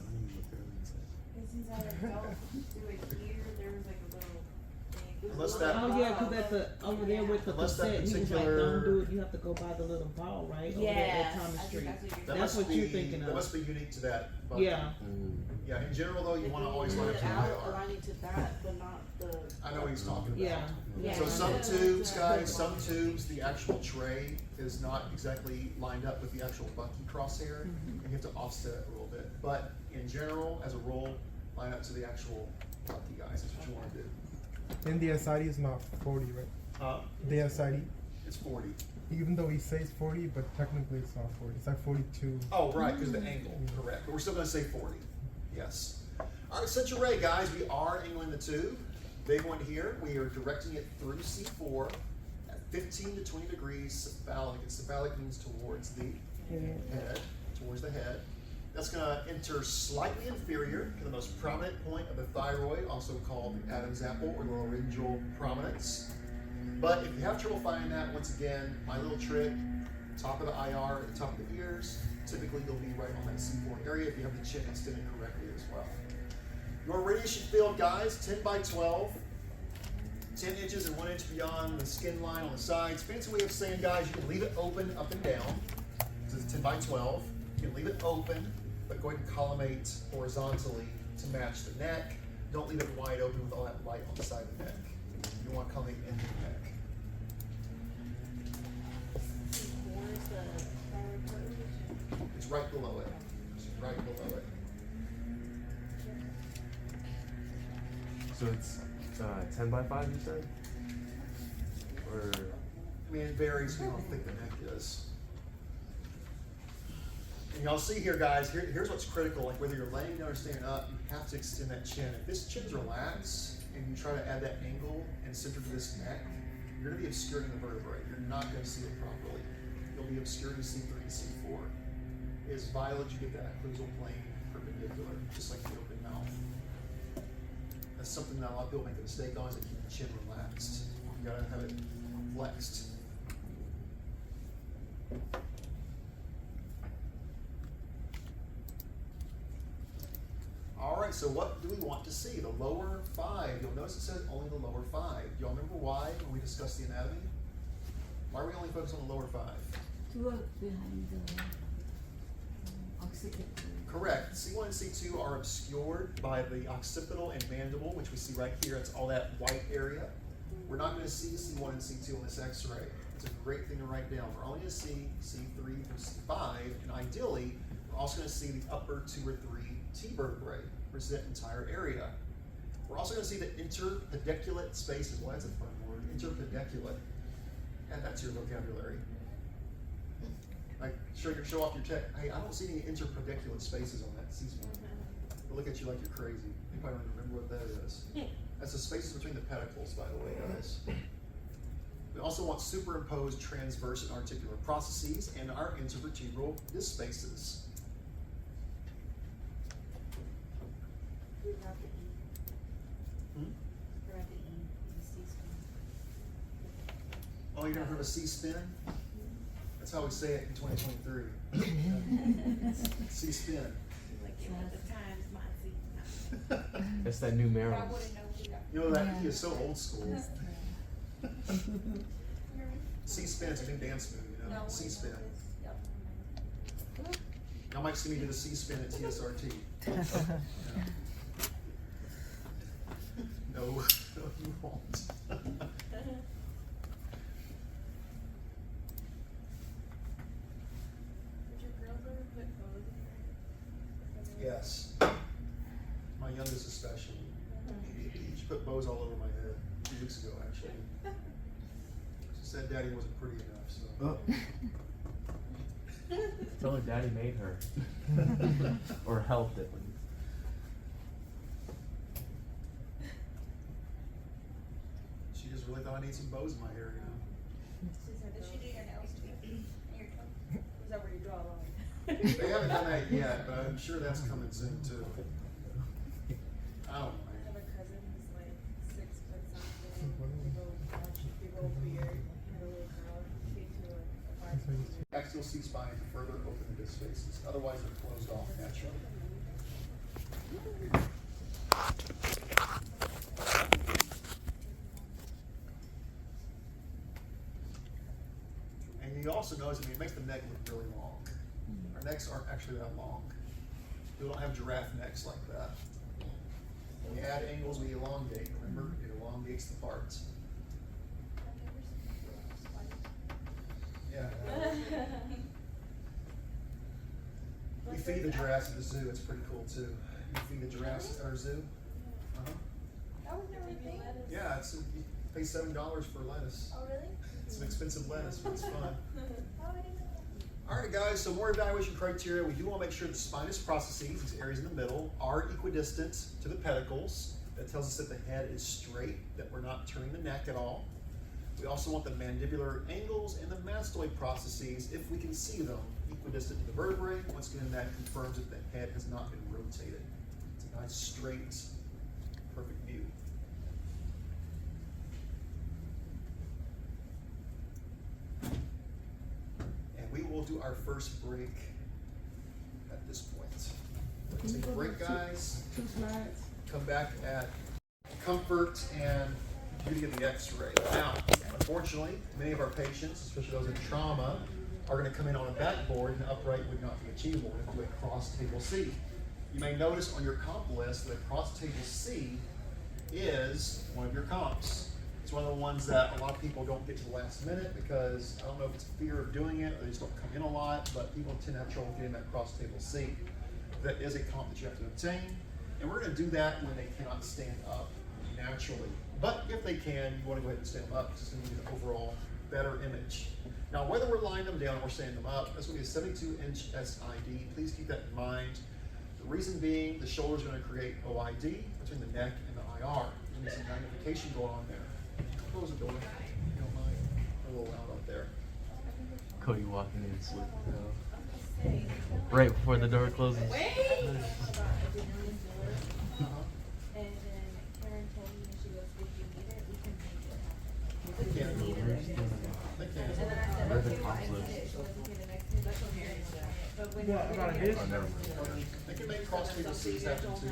since I felt through it here, there was like a little thing. Unless that- Oh, yeah, cause at the, over there with the Unless that cassette, he was like, particular- don't do it, you have to go by the little ball, right? Over there Yes, at Thomas I Street. think that's what That you're That's must what you're be- thinking That of. must be unique to that bucket. Yeah. Yeah, in general though, you If want to you always move line up it to the out, IR. aligning to that, but not the. I know what he's talking about. Yeah. Yeah. So some Yeah. tubes, guys, some tubes, the actual tray is not exactly lined up with the actual Bucky crosshair. And you have to offset it a little bit. But in general, as a rule, line up to the actual Bucky, guys. That's what you want to do. And the SID is not 40, right? The SID, It's 40. even though he says 40, but technically it's not 40. It's like 42. Oh, right, because of the angle, correct. But we're still going to say 40. Yes. All right, set your ray, guys. We are angling the tube. Big one here. We are directing it through C4 at 15 to 20 degrees cephalic. And cephalic means towards the head, towards the head. That's going to enter slightly inferior to the most prominent point of the thyroid, also called the Adam's apple or the laryngeal prominence. But if you have trouble finding that, once again, my little trick, top of the IR at the top of the ears, typically you'll be right on that C4 area if you have the chin extended correctly as well. Your radiation field, guys, 10 by 12, 10 inches and 1 inch beyond the skin line on the sides. Fancy way of saying, guys, you can leave it open up and down. So it's 10 by 12. You can leave it open, but go ahead and collimate horizontally to match the neck. Don't leave it wide open with all that light on the side of the neck. You want to collimate into the neck. It's right below it. It's right below it. So it's 10 by 5, you said? Or I mean, it varies on how thick the neck is. And y'all see here, guys, here's what's critical. Like whether you're laying down or standing up, you have to extend that chin. If this chin's relaxed and you try to add that angle and center to this neck, you're gonna be obscuring the vertebrae. You're not gonna see it properly. You'll be obscuring C3 and C4. It is vital that you get that occlusal plane perpendicular, just like the open mouth. That's something that a lot of people make a mistake on, is they keep the chin relaxed. You gotta have it flexed. All right, so what do we want to see? The lower 5. You'll notice it says only the lower 5. Do y'all remember why when we discussed the anatomy? Why are we only focused on the lower 5? To work behind the occipital. Correct. C1 and C2 are obscured by the occipital and mandible, which we see right here. It's all that white area. We're not going to see C1 and C2 on this x-ray. It's a great thing to write down. We're only going to see C3 through C5, and ideally, we're also going to see the upper 2 or 3 T vertebrae, which is that entire area. We're also going to see the interpediculate spaces. Well, that's a fun word. Interpediculate. Add that to your vocabulary. Like, show off your tech. Hey, I don't see any interpediculate spaces on that C-spine. They look at you like you're crazy. You probably don't remember what that is. That's the spaces between the pedicles, by the way, guys. We also want superimposed transverse and articular processes and our intervertebral disc spaces. Oh, you never heard of C-spin? That's how we say it in 2023. C-spin. Like, it was the times, Monty. that's that numerical. I wouldn't know who that. You know that he is so old school. C-spin is a new dance move, you know? C-spin. Y'all might see me do the C-spin at TSRT. No, no, you won't. Did your girls ever put bows in your hair? Yes. My youngest especially. She put bows all over my head 2 weeks ago, actually. She said Daddy wasn't pretty enough, so. Tell her daddy made her. Or helped at least. She just really thought I need some bows in my hair, you know? Did she do your nails too? And your toes? Is that where you draw a line? They haven't done that yet, but I'm sure that's coming soon too. I don't I mind. have a cousin who's like 6 foot something, big old beard, and a little girl. Came to a party. Axial C-spine to further open the disc spaces. Otherwise, they're closed off naturally. And you also notice, I mean, it makes the neck look really long. Our necks aren't actually that long. We don't have giraffe necks like that. When we add angles, we elongate. Remember, it elongates the parts. Yeah. We feed the giraffes at the zoo. It's pretty cool too. You feed the giraffes at our zoo. Uh-huh. That was never a thing. Yeah, you pay $7 for lettuce. Oh, really? It's an expensive lettuce, but it's fun. Oh, I didn't know that. All right, guys. So more evaluation criteria. We do want to make sure the spinous processes, these areas in the middle, are equidistant to the pedicles. That tells us that the head is straight, that we're not turning the neck at all. We also want the mandibular angles and the mastoid processes, if we can see them, equidistant to the vertebrae. Once again, that confirms that the head has not been rotated. It's a nice, straight, perfect view. And we will do our first break at this point. We're gonna take a break, guys. 2 slides. Come back at comfort and beauty of the x-ray. Now, unfortunately, many of our patients, especially those in trauma, are going to come in on a backboard and upright would not be achievable. We have to do a cross table C. You may notice on your comp list that cross table C is one of your comps. It's It's one of the ones that a lot of people don't get to the last minute because I don't know if it's fear of doing it or they just don't come in a lot, but people tend to have trouble getting that cross table seat. That is a comp that you have to obtain, and we're going to do that when they cannot stand up naturally. But if they can, you want to go ahead and stand them up because it's going to give you an overall better image. Now, whether we're lying them down or standing them up, that's going to be a 72-inch SID. Please keep that in mind. The reason being, the shoulder is going to create OID between the neck and the IR. There's going to be some magnification going on there. Close the door, if you don't mind. A little loud out there. Cody walking in sleep. Right before the door closes. Wait! About a Denise Miller, and then Karen told me, she goes, if you need it, we can make it happen. They can. Need it, I guess. They can. And then I said, Where the okay, well, I cops need live. it, she goes, okay, the next day, that's what Mary said. But when What we're about gonna his? get- Oh, never mind. They can make cross table seats happen too.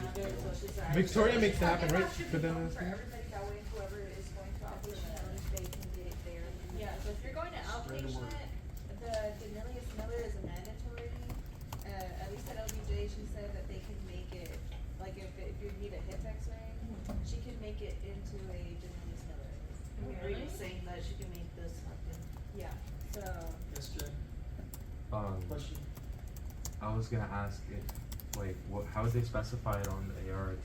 Victoria makes it happen, right? Should For be them. known for everybody, that way whoever is going to outpatient, they can get it there. Yeah, so if you're going to Random word. outpatient, the Denilius Miller is a mandatory. At least at LBJ, she said that they can make it, like if you need a hip x-ray, she can make it into a Denilius Miller. Mary was saying that she can make this happen. Yeah, so. Yes, Jen? Question? I was gonna ask if, like, how is they specified on the ART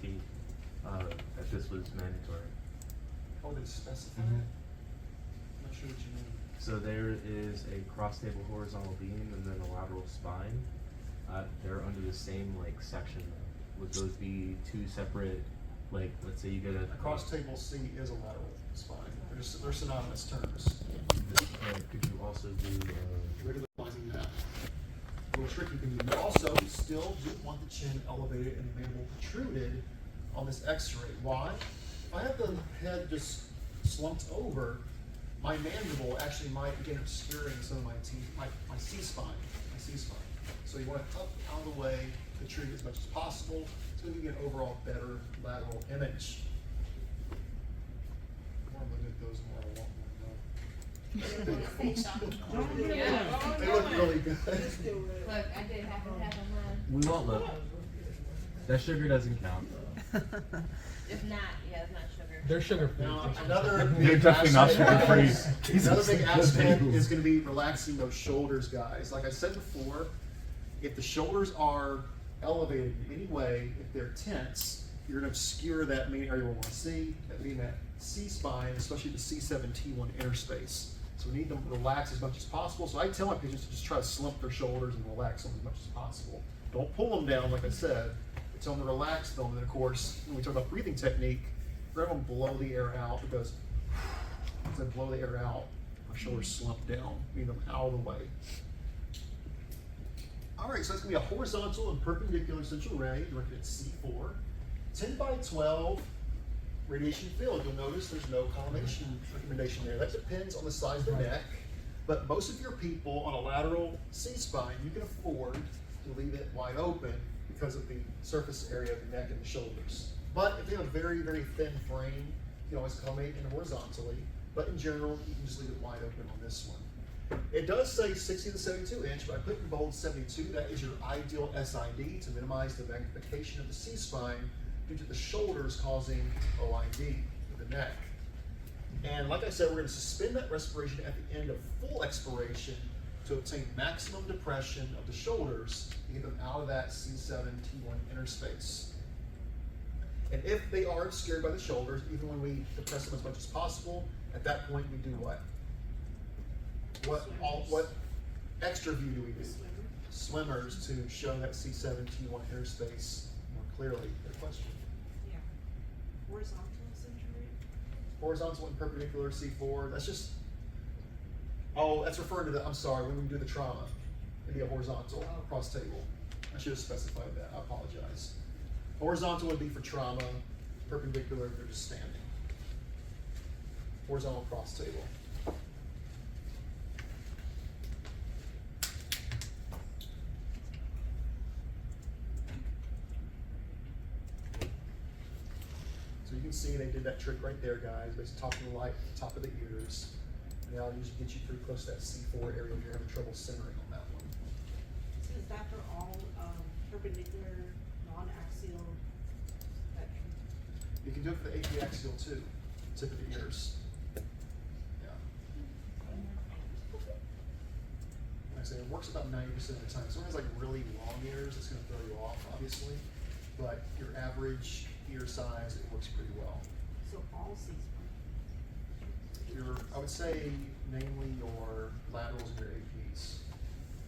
that this was mandatory? How would they specify Mhm. it? I'm not sure what you mean. So there is a cross table horizontal beam and then a lateral spine. They're under the same like section. Would those be two separate, like, let's say you get A cross table seat is a lateral spine. They're synonymous terms. could you also do? Visualizing that. A little trick you can do. You also still do want the chin elevated and the mandible protruded on this x-ray. Why? If I have the head just slumped over, my mandible actually might begin obscuring some of my teeth, my C-spine. So you want it up, out of the way, protrude as much as possible. It's going to give you an overall better lateral image. The more I'm looking at those, the more I want one. Yeah. They look really good. Look, I did half and half on mine. We won't look. That sugar doesn't count. If not, yeah, it's not sugar. They're sugar free. Now, another They're big definitely not aspect- sugar-free. Another big aspect Jesus. is going to be relaxing those shoulders, guys. Like I said before, if the shoulders are elevated in any way, if they're tense, you're going to obscure that main area we want to see, that being that C-spine, especially the C7-T1 interspace. So we need them to relax as much as possible. So I tell my patients to just try to slump their shoulders and relax them as much as possible. Don't pull them down, like I said. I tell them to relax them. And of course, when we talk about breathing technique, we're going to blow the air out because as I blow the air out, our shoulders slump down, meaning them out of the way. All right, so it's going to be a horizontal and perpendicular central ray directed at C4. 10 by 12 radiation field. You'll notice there's no collimation recommendation there. That depends on the size of the neck, but most of your people on a lateral C-spine, you can afford to leave it wide open because of the surface area of the neck and the shoulders. But if you have a very, very thin frame, you can always collimate in horizontally, but in general, you can just leave it wide open on this one. It does say 60 to 72 inch, but I put in bold 72. That is your ideal SID to minimize the magnification of the C-spine due to the shoulders causing OID for the neck. And like I said, we're going to suspend that respiration at the end of full expiration to obtain maximum depression of the shoulders to get them out of that C7-T1 interspace. And if they are obscured by the shoulders, even when we depress them as much as possible, at that point we do what? What extra view do we do? Swimmers to show that C7-T1 interspace more clearly. Good question. Yeah. Horizontal century. Horizontal and perpendicular C4, that's just, oh, that's referring to the, I'm sorry, when we do the trauma, it'd be a horizontal cross table. I should have specified that, I apologize. Horizontal would be for trauma, perpendicular, they're just standing. Horizontal cross table. So you can see they did that trick right there, guys. Basically talking the light at the top of the ears. And that'll usually get you pretty close to that C4 area if you're having trouble centering on that one. So is that for all perpendicular, non-axial spectrum? You can do it for the apiaxial too, tip of the ears. apex, and it works about 90% of the time. Someone has like really long ears, it's gonna throw you off, obviously. But your average ear size, it works pretty well. So all C-spine. I would say mainly your laterals and your APs,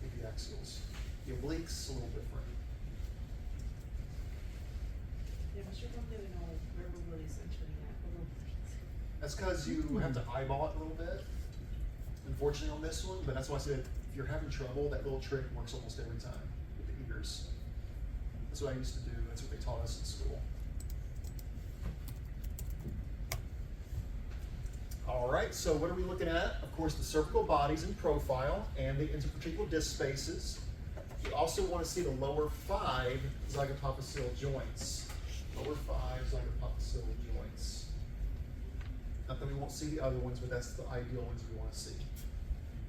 AP axials. The obliques, a little different. Yeah, but you're gonna know where we're really centering at a little bit. That's because you have to eyeball it a little bit, unfortunately on this one, but that's why I said if you're having trouble, that little trick works almost every time with the ears. That's what I used to do, that's what they taught us in school. All right, so what are we looking at? Of course, the cervical bodies in profile and the intervertebral disc spaces. You also want to see the lower 5 zygapophyseal joints. Lower 5 zygapophyseal joints. Not that we won't see the other ones, but that's the ideal ones we want to see.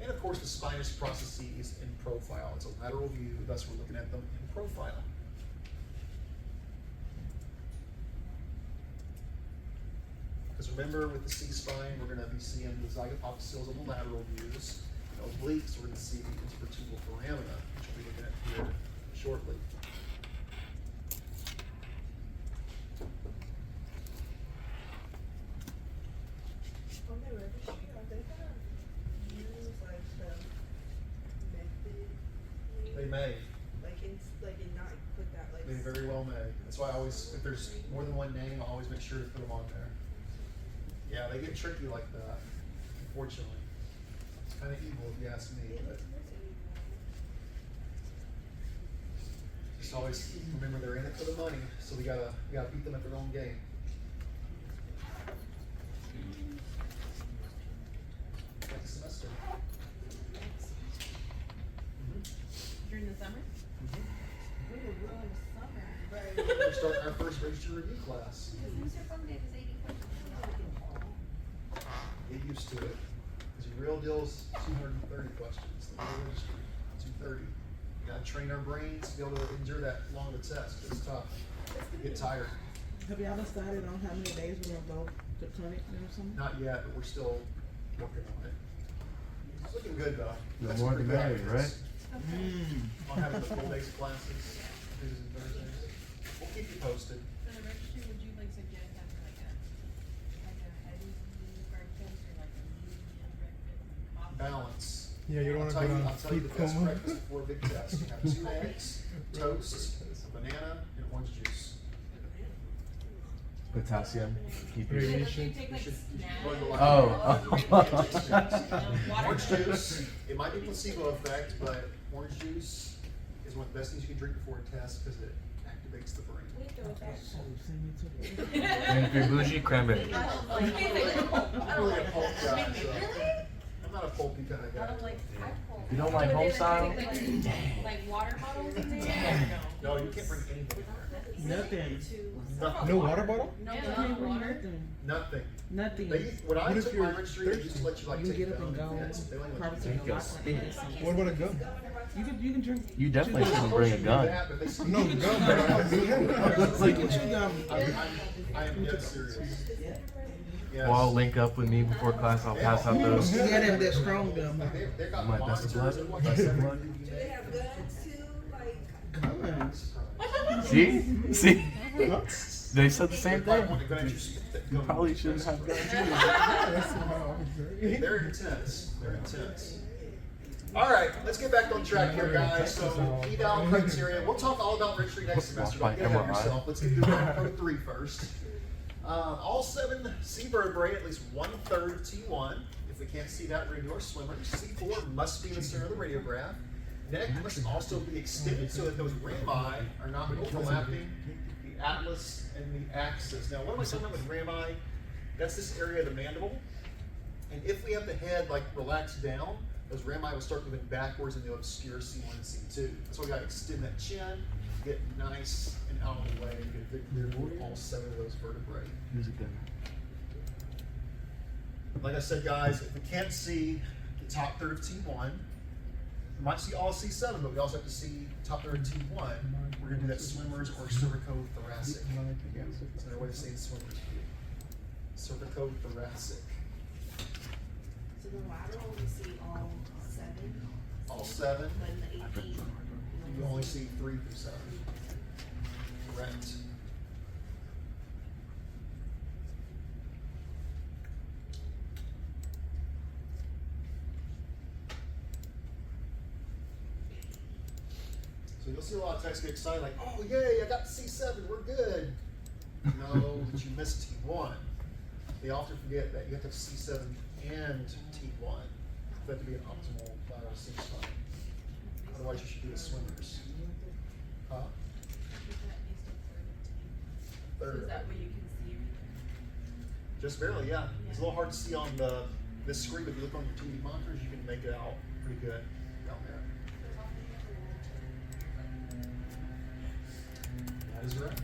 And of course, the spinous processes in profile. It's a lateral view, thus we're looking at them in profile. Because remember, with the C-spine, we're going to be seeing the zygapophyseals on the lateral views. And obliques, we're going to see the intervertebral foramina, which we'll be looking at here shortly. On the registry, are they gonna use like the method? They may. Like not put that like. They very well may. That's why I always, if there's more than one name, I always make sure to put them on there. Yeah, they get tricky like that, unfortunately. It's kind of evil if you ask me, but just always remember they're in it for the money, so we gotta beat them at their own game. Next semester. During the summer? We were really summer. We're starting our first register review class. Get used to it, because your real deal's 230 questions. The real registry, 230. You gotta train our brains to be able to endure that long of a test. It's tough. You get tired. Have y'all decided on how many days we're gonna go to clinic or something? Not yet, but we're still working on it. It's looking good though. The That's more pretty the good merrier, ideas. right? On having the full days of classes, Tuesdays and Thursdays. We'll keep you posted. For the registry, would you like suggest having like a heavy firm test or like a medium breakfast? Balance. Yeah, you don't I'll want to tell go you, on I'll tell you food the best coma. breakfast before a big test. You have 2 eggs, toast, a banana, and orange juice. Potassium. Keep your Radiation. Take You like should snacks. go to the Oh. Orange juice, it might be placebo effect, but orange juice is one of the best things you can drink before a test because it activates the brain. And if you're bougie, cranberry. I'm not really a pulp guy, so I'm not a pulpy kind of guy. If you don't like home style, Like water bottles in there? No, you can't bring anything. Nothing. Nothing. No water bottle? No, You no can't bring water. nothing. Nothing. Nothing. When I What if took you're my registry, they used to let you like You take get up your and own go. meds. They only let Probably you take Take a your lot spit. of medicine. What about a gun? You can drink. you definitely They're shouldn't bring a supposed to do gun. that, but they No gun, but I have Like like what you got? I am dead serious. Yes. Well, I'll link up with me before class. I'll pass out those. You gotta that strong gun. They got My best of monitors blood. and what Best of blood. Do they have guns too? Like. See? See? They said the same They thing. want to go at your spit You gun. probably shouldn't have guns either. that's how They're intense. They're intense. All right, let's get back on track here, guys. So, eval criteria. We'll talk all about registry next semester. Don't get ahead of yourself. Let's get through Rad Pro 3 first. All 7 C vertebrae, at least 1/3 of T1. If we can't see that, we're going to do our swimmers. C4 must be in the center of the radiograph. Neck must also be extended so that those rami are not overlapping the atlas and the axis. Now, what am I talking about with rami? That's this area of the mandible. And if we have the head like relaxed down, those rami will start moving backwards and they'll obscure C1 and C2. That's why we got to extend that chin, get nice and out of the way, and get a good clear view of all 7 of those vertebrae. Who's a gun? Like I said, guys, if we can't see the top third of T1, we might see all C7, but we also have to see top third of T1. We're going to do that swimmers or cervicothoracic. That's another way of saying swimmers. Cervicothoracic. So the lateral, we see all 7 18. All 7. But in the 18. You only see 3 through 7. Correct. So you'll see a lot of techs get excited, like, oh yay, I got the C7, we're good. No, but you missed T1. They often forget that you have to have C7 and T1 for that to be an optimal lateral C spine. Otherwise, you should do the swimmers. Huh? So Third. is that where you can see everything? Just barely, yeah. It's a little hard to see on this screen, but if you look on your TV monitors, you can make it out pretty good down there. That is right.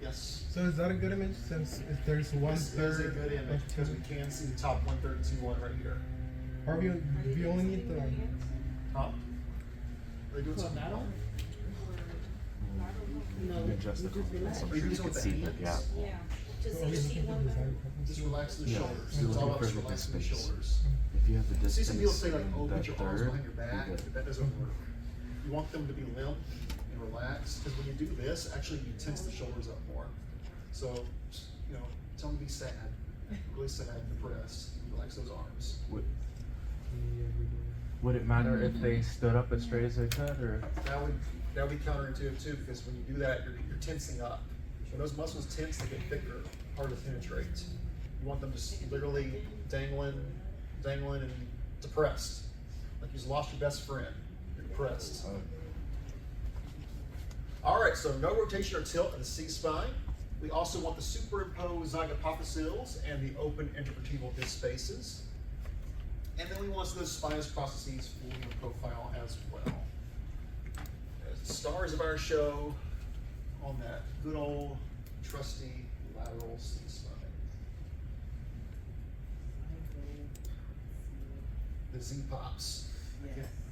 Yes. So is that a good image since if there's one This third is a good image of because we can see the top 1/3 and T1 right here. Or we only need the Huh? Are they doing something? You can adjust it. So Are you doing you something can with the see the hands? gap. Yeah. Just Are we see looking for T1. design Just relax the Yeah. shoulders. You're It's all looking about for just the relaxing the space. shoulders. If you have the See distance, some people say like, oh, that put your arms third, behind your back, you're good. but that doesn't work. You want them to be limp and relaxed, because when you do this, actually you tense the shoulders up more. So, you know, tell them to be sad, really sad and depressed. Relax those arms. Would it matter if they stood up as straight as they could, or? That would be counterintuitive too, because when you do that, you're tensing up. When those muscles tense, they get thicker, harder to penetrate. You want them just literally dangling and depressed. Like you've lost your best friend. You're depressed. All right, so no rotation or tilt in the C-spine. We also want the superimposed zygapophyseals and the open intervertebral disc spaces. And then we want those spinous processes for the profile as well. As the stars of our show on that good old trusty lateral C-spine. The Z-pops. I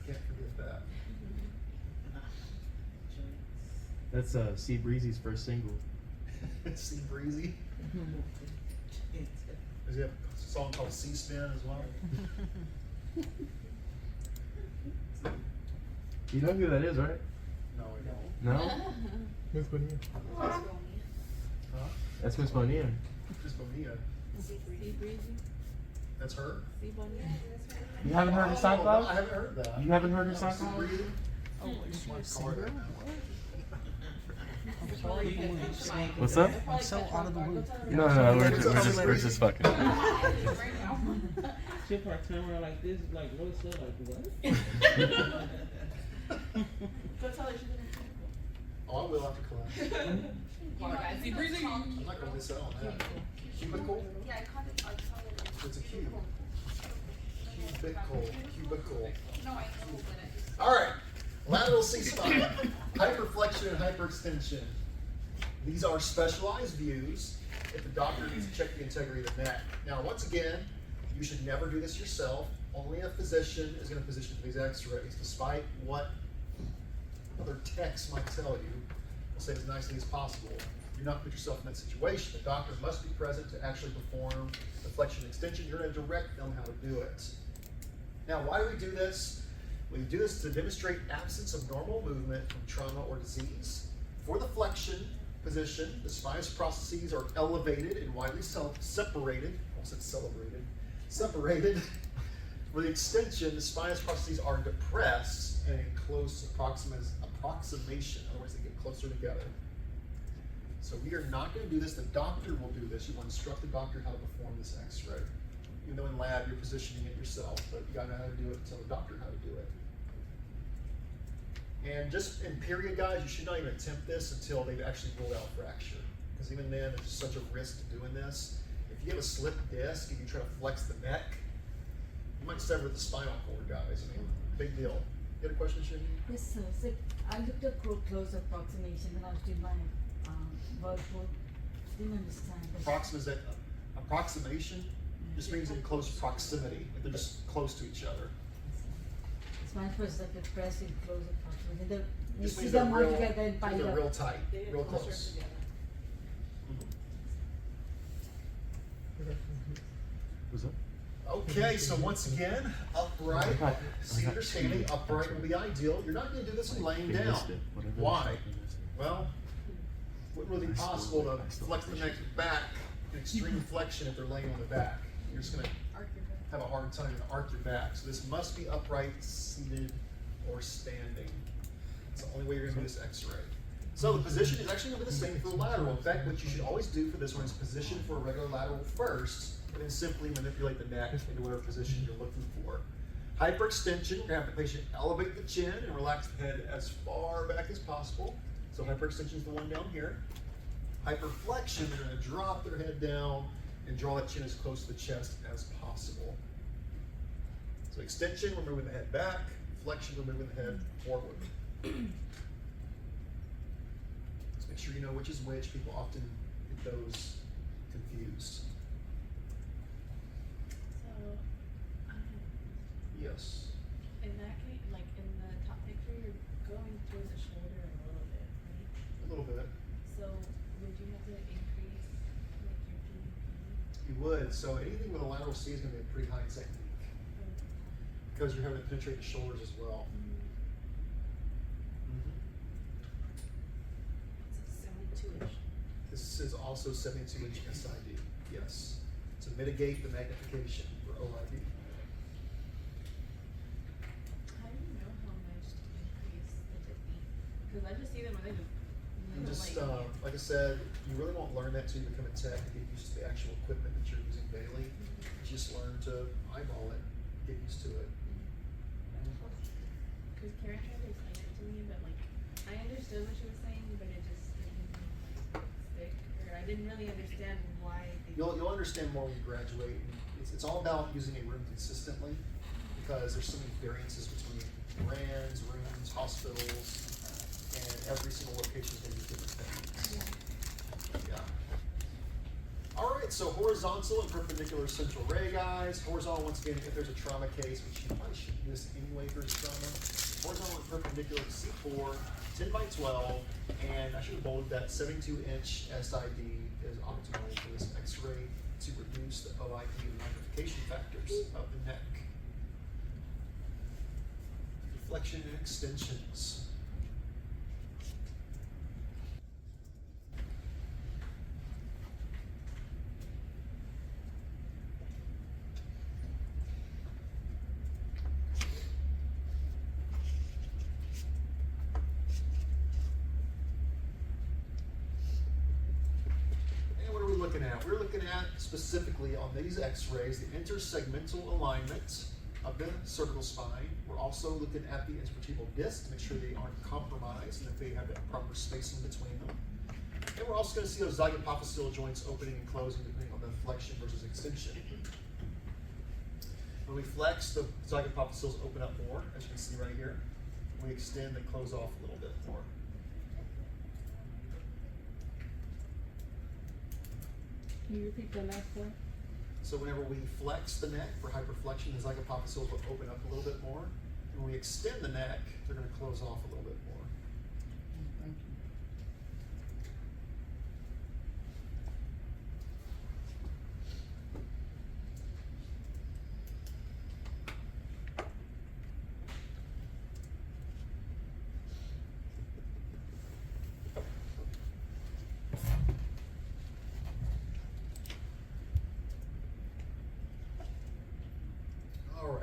can't forget that. That's C Breezy's first single. C Breezy. Does he have a song called C-Spin as well? You know who that is, right? No, I don't. No? Miss Bonilla. Huh? That's Miss Bonilla. Just Bonilla. See breezy? That's her? See bunny? You haven't heard her Oh, no, I SoundCloud? haven't heard that. You haven't heard her C SoundCloud? Breezy? Oh, it's my car right now. What's up? I'm so out of the loop. No, we're just fucking. She'll probably turn around like this, like really slow, like what? Go tell her she's gonna Oh, I will after class. See breezy? I'm not gonna miss out on that. Cubicle? Yeah, I called it, I call it. It's a cube. Cubicle. No, I know, but I just. All right, lateral C-spine, hyperflexion and hyperextension. These are specialized views if the doctor needs to check the integrity of the neck. Now, once again, you should never do this yourself. Only a physician is going to position these x-rays, despite what other techs might tell you. I'll say it as nicely as possible. Do not put yourself in that situation. The doctor must be present to actually perform the flexion extension. You're going to direct them how to do it. Now, why do we do this? We do this to demonstrate absence of normal movement from trauma or disease. For the flexion position, the spinous processes are elevated and widely separated. I said celebrated. Separated. For the extension, the spinous processes are depressed and in close approximation. In other words, they get closer together. So we are not going to do this. The doctor will do this. You will instruct the doctor how to perform this x-ray. Even though in lab you're positioning it yourself, but you gotta know how to do it and tell the doctor how to do it. And just in period, guys, you should not even attempt this until they've actually ruled out fracture. Because even then, there's just such a risk to doing this. If you have a slipped disc and you try to flex the neck, you might sever the spinal cord, guys. I mean, big deal. You had a question, Shindy? Yes, sir. So I looked at close approximation and I was doing my virtual. Didn't understand. Approximation just means in close proximity. If they're just close to each other. It's my first like a press in close approximation. You Just see means they're them all real, together and piled they're up. real tight, They get real closer close. together. What's up? Okay, so once again, upright, seated or standing, upright will be ideal. You're not gonna do this in laying They down. missed it. Whatever they Why? said, they missed it. Well, wouldn't really be possible to flex the neck back in extreme flexion if they're laying on the back. You're just gonna Arc your back. have a hard time to arc your back. So this must be upright, seated, or standing. It's the only way you're gonna do this x-ray. So the position is actually gonna be the same for the lateral. In fact, what you should always do for this one is position for a regular lateral first, and then simply manipulate the neck into whatever position you're looking for. Hyperextension, we're gonna have the patient elevate the chin and relax the head as far back as possible. So hyperextension is the one down here. Hyperflexion, they're gonna drop their head down and draw that chin as close to the chest as possible. So extension, we're moving the head back. Flexion, we're moving the head forward. Let's make sure you know which is which. People often get those confused. So, Yes. in that case, like in the top picture, you're going towards the shoulder a little bit, right? A little bit. So, would you have to increase like your PVP? You would. So anything with a lateral C is going to be a pretty high technique because you're having to penetrate the shoulders as well. It's 72-ish. This is also 72-inch SID. Yes. To mitigate the magnification for OID. How do you know how much to increase the technique? Because I just see them and they just. And just like I said, you really won't learn that till you become a tech and get used to the actual equipment that you're using daily. You just learn to eyeball it, get used to it. Because Karen tried to explain it to me, but like I understood what she was saying, but it just didn't like stick, or I didn't really understand why. You'll understand more when you graduate. It's all about using a room consistently because there's so many variances between brands, rooms, hospitals, and every single location is going to use different techniques. Yeah. All right, so horizontal and perpendicular central ray, guys. Horizontal, once again, if there's a trauma case, which you probably should use anyway for trauma. Horizontal and perpendicular C4, 10 by 12, and I should have bolded that 72-inch SID is optimal for this X-ray to reduce the OID and magnification factors of the neck. Deflection and extensions. We're looking at specifically on these x-rays the intersegmental alignment of the cervical spine. We're also looking at the intervertebral disc to make sure they aren't compromised and that they have that proper spacing between them. And we're also going to see those zygapophyseal joints opening and closing depending on the flexion versus extension. When we flex, the zygapophyseals open up more, as you can see right here. When we extend, they close off a little bit more. Can you repeat the last part? So whenever we flex the neck for hyperflexion, the zygapophyseals will open up a little bit more. And when we extend the neck, they're going to close off a little bit more. Thank you.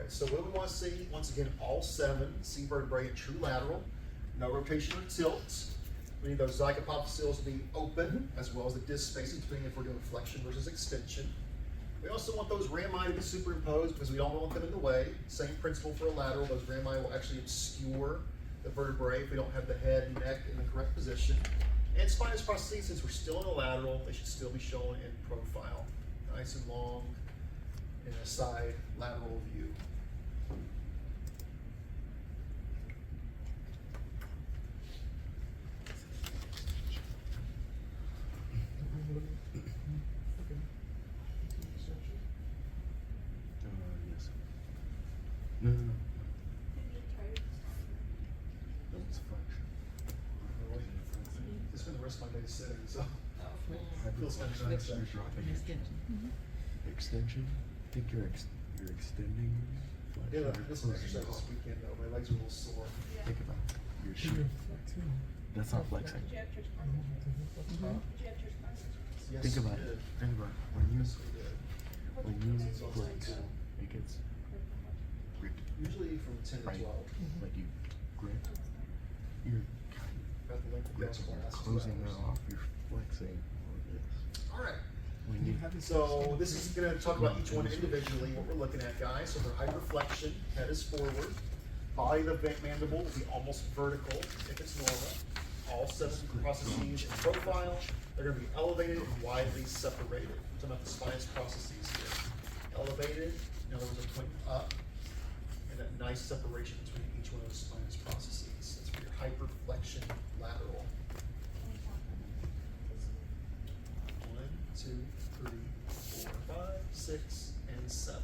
So what we want to see, once again, all 7 C vertebrae in true lateral, no rotation or tilt. We need those zygapophyseals to be open, as well as the disc spacing, depending if we're doing flexion versus extension. We also want those rami to be superimposed because we don't want them in the way. Same principle for a lateral. Those rami will actually obscure the vertebrae if we don't have the head and neck in the correct position. And spinous prostheses, since we're still in a lateral, they should still be shown in profile. Nice and long in a side lateral view. Yes. No. It's flexion. It's been the rest of my day sitting, so Hyperflexion, feels kind of nice. you're dropping it. Extension. think you're extending. Yeah, flexion or this is an closing exercise it this off. weekend though, my legs are a little sore. Think about it. Your You shoe. can flex too. That's not flexing. Did you have church I classes? don't know, did you flex? Did you have church classes? Yes, Think we about did. it. Think about it. When you Yes, we did. flex, it gets gripped. Usually from 10 to Right. 12. Like you grip, you're About the length of gripping, cross you're class. closing it off, you're flexing all of this. All right. When you So this is going to talk about each one individually, what we're looking at, guys. So for hyperflexion, head is forward. Body of the mandible will be almost vertical if it's normal. All 7 processes in profile, they're going to be elevated and widely separated. We're talking about the spinous processes here. Elevated, in other words, they're pointing up, and that nice separation between each one of those spinous processes. That's for your hyperflexion lateral. 1, 2, 3, 4, 5, 6, and 7.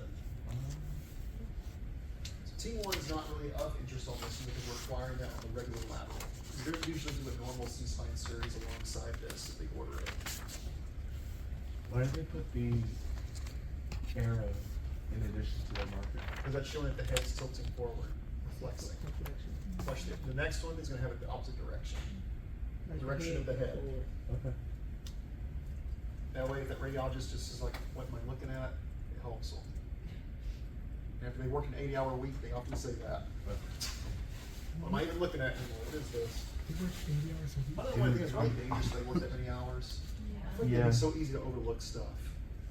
So T1 is not really of interest on this because we're requiring that on the regular lateral. They're usually do a normal C-spine series alongside this if they order it. Why did they put the arrow in addition to the marker? Because that's showing that the head's tilting forward, flexing. Watch the next one is going to have it the opposite direction. Direction of the head. Okay. That way, if that radiologist just is like, what am I looking at? It helps them. And after they work an 80-hour week, they often say that. What am I even looking at anymore? What is this? You work 80 hours a week. I don't know, I think it's really dangerous if they work that many hours. I feel like Yeah. it's so easy to overlook stuff.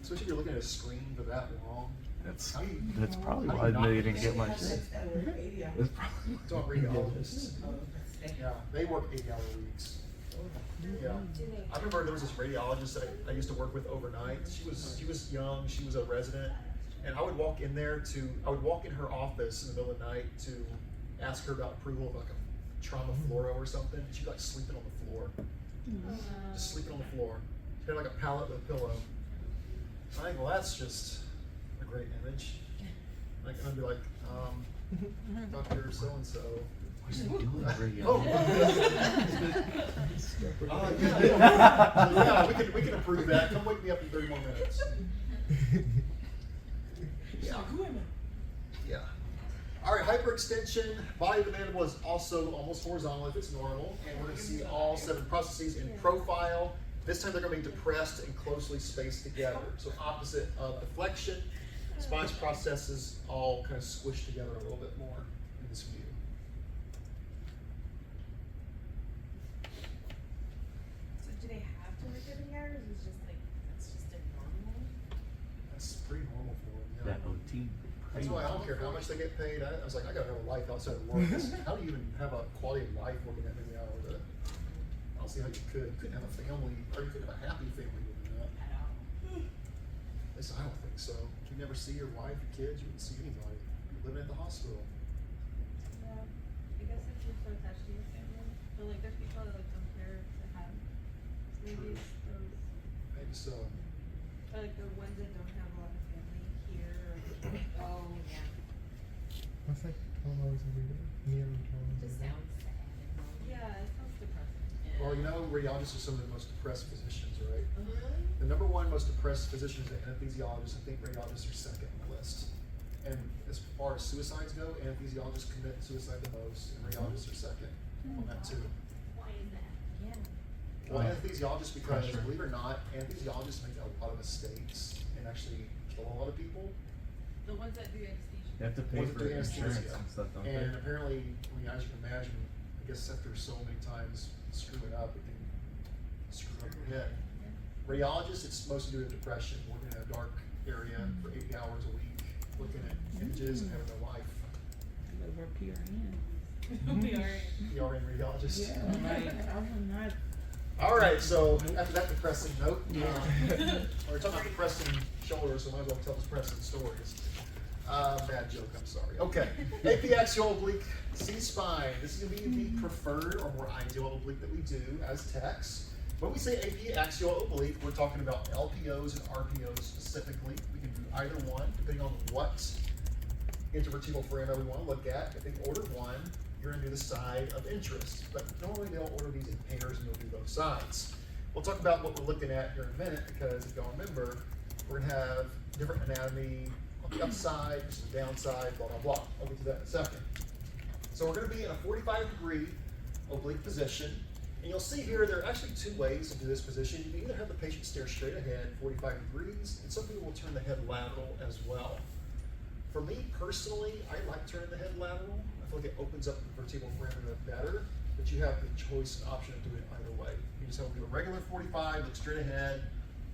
Especially if you're looking at a screen for that long. That's How do you- probably how do why you not they didn't miss get it? much. It's probably Don't radiologists. Yeah, they work 80-hour weeks. Yeah. I remember there was this radiologist that I used to work with overnight. She was young, she was a resident, and I would walk in her office in the middle of the night to ask her about approval of like a trauma fluoro or something. She'd be like sleeping on the floor. Just sleeping on the floor. She had like a pallet with a pillow. I think, well, that's just a great image. Like, I'd be like, Dr. So-and-so. What's he doing already? Oh. Yeah, we can approve that. Come wake me up in 30 more minutes. Yeah. Yeah. All right, hyperextension, body of the mandible is also almost horizontal if it's normal, and we're going to see all 7 processes in profile. This time they're going to be depressed and closely spaced together. So opposite of deflection, spinous processes all kind of squished together a little bit more in this view. So do they have to work 70 hours? It's just like, that's just a normal? That's pretty normal for them. Yeah. That OT. That's why I don't care how much they get paid. I was like, I gotta have a life outside of work. How do you even have a quality of life working that many hours? I don't see how you could. You couldn't have a family, or you couldn't have a happy family doing that. At least I don't think so. You never see your wife, your kids, you wouldn't see anybody. You're living at the hospital. Yeah, I guess if you're so attached to your family, but like there's people that like don't care to have maybe it's those, Maybe so. or like the ones that don't have a lot of family here. Or, oh yeah, That's like 12 hours a week. Nearly 12 hours a just week. sounds sad. Yeah, it sounds depressing. Well, you know, radiologists are some of the most depressed physicians, right? Really? The number 1 most depressed physician is an anesthesiologist. I think radiologists are second on the list. And as far as suicides go, anesthesiologists commit suicide the most, and radiologists are second on that too. Why is that? Yeah. Well, anesthesiologists, because Pressure. believe it or not, anesthesiologists make a lot of mistakes and actually kill a lot of people. The ones that do anesthesia. You have to pay Ones that for do insurance anesthesia. and stuff, don't And they? apparently, I mean, as you can imagine, I guess after so many times screwing up, it can screw up your head. Radiologists, it's mostly due to depression, working in a dark area for 80 hours a week, looking at images and having no life. We're PRN. We are. PRN radiologists. Yeah, like, I'm not. All right, so after that depressing note, we're talking about depressing shoulders, so might as well tell depressing stories. Bad joke, I'm sorry. Okay, AP axial oblique C-spine. This is going to be the preferred or more ideal oblique that we do as techs. When we say AP axial oblique, we're talking about LPOs and RPOs specifically. We can do either one, depending on what intervertebral foramina we want to look at. If they order one, you're going to do the side of interest. But normally they'll order these in pairs and you'll do both sides. We'll talk about what we're looking at here in a minute because if y'all remember, we're going to have different anatomy on the upside, versus the downside, blah, blah, blah. I'll get to that in a second. So we're gonna be in a 45-degree oblique position. And you'll see here, there are actually two ways to do this position. You can either have the patient stare straight ahead, 45 degrees, and some people will turn the head lateral as well. For me personally, I like turning the head lateral. I feel like it opens up the vertebral foramina better, but you have the choice and option of doing it either way. You just have to do a regular 45, look straight ahead,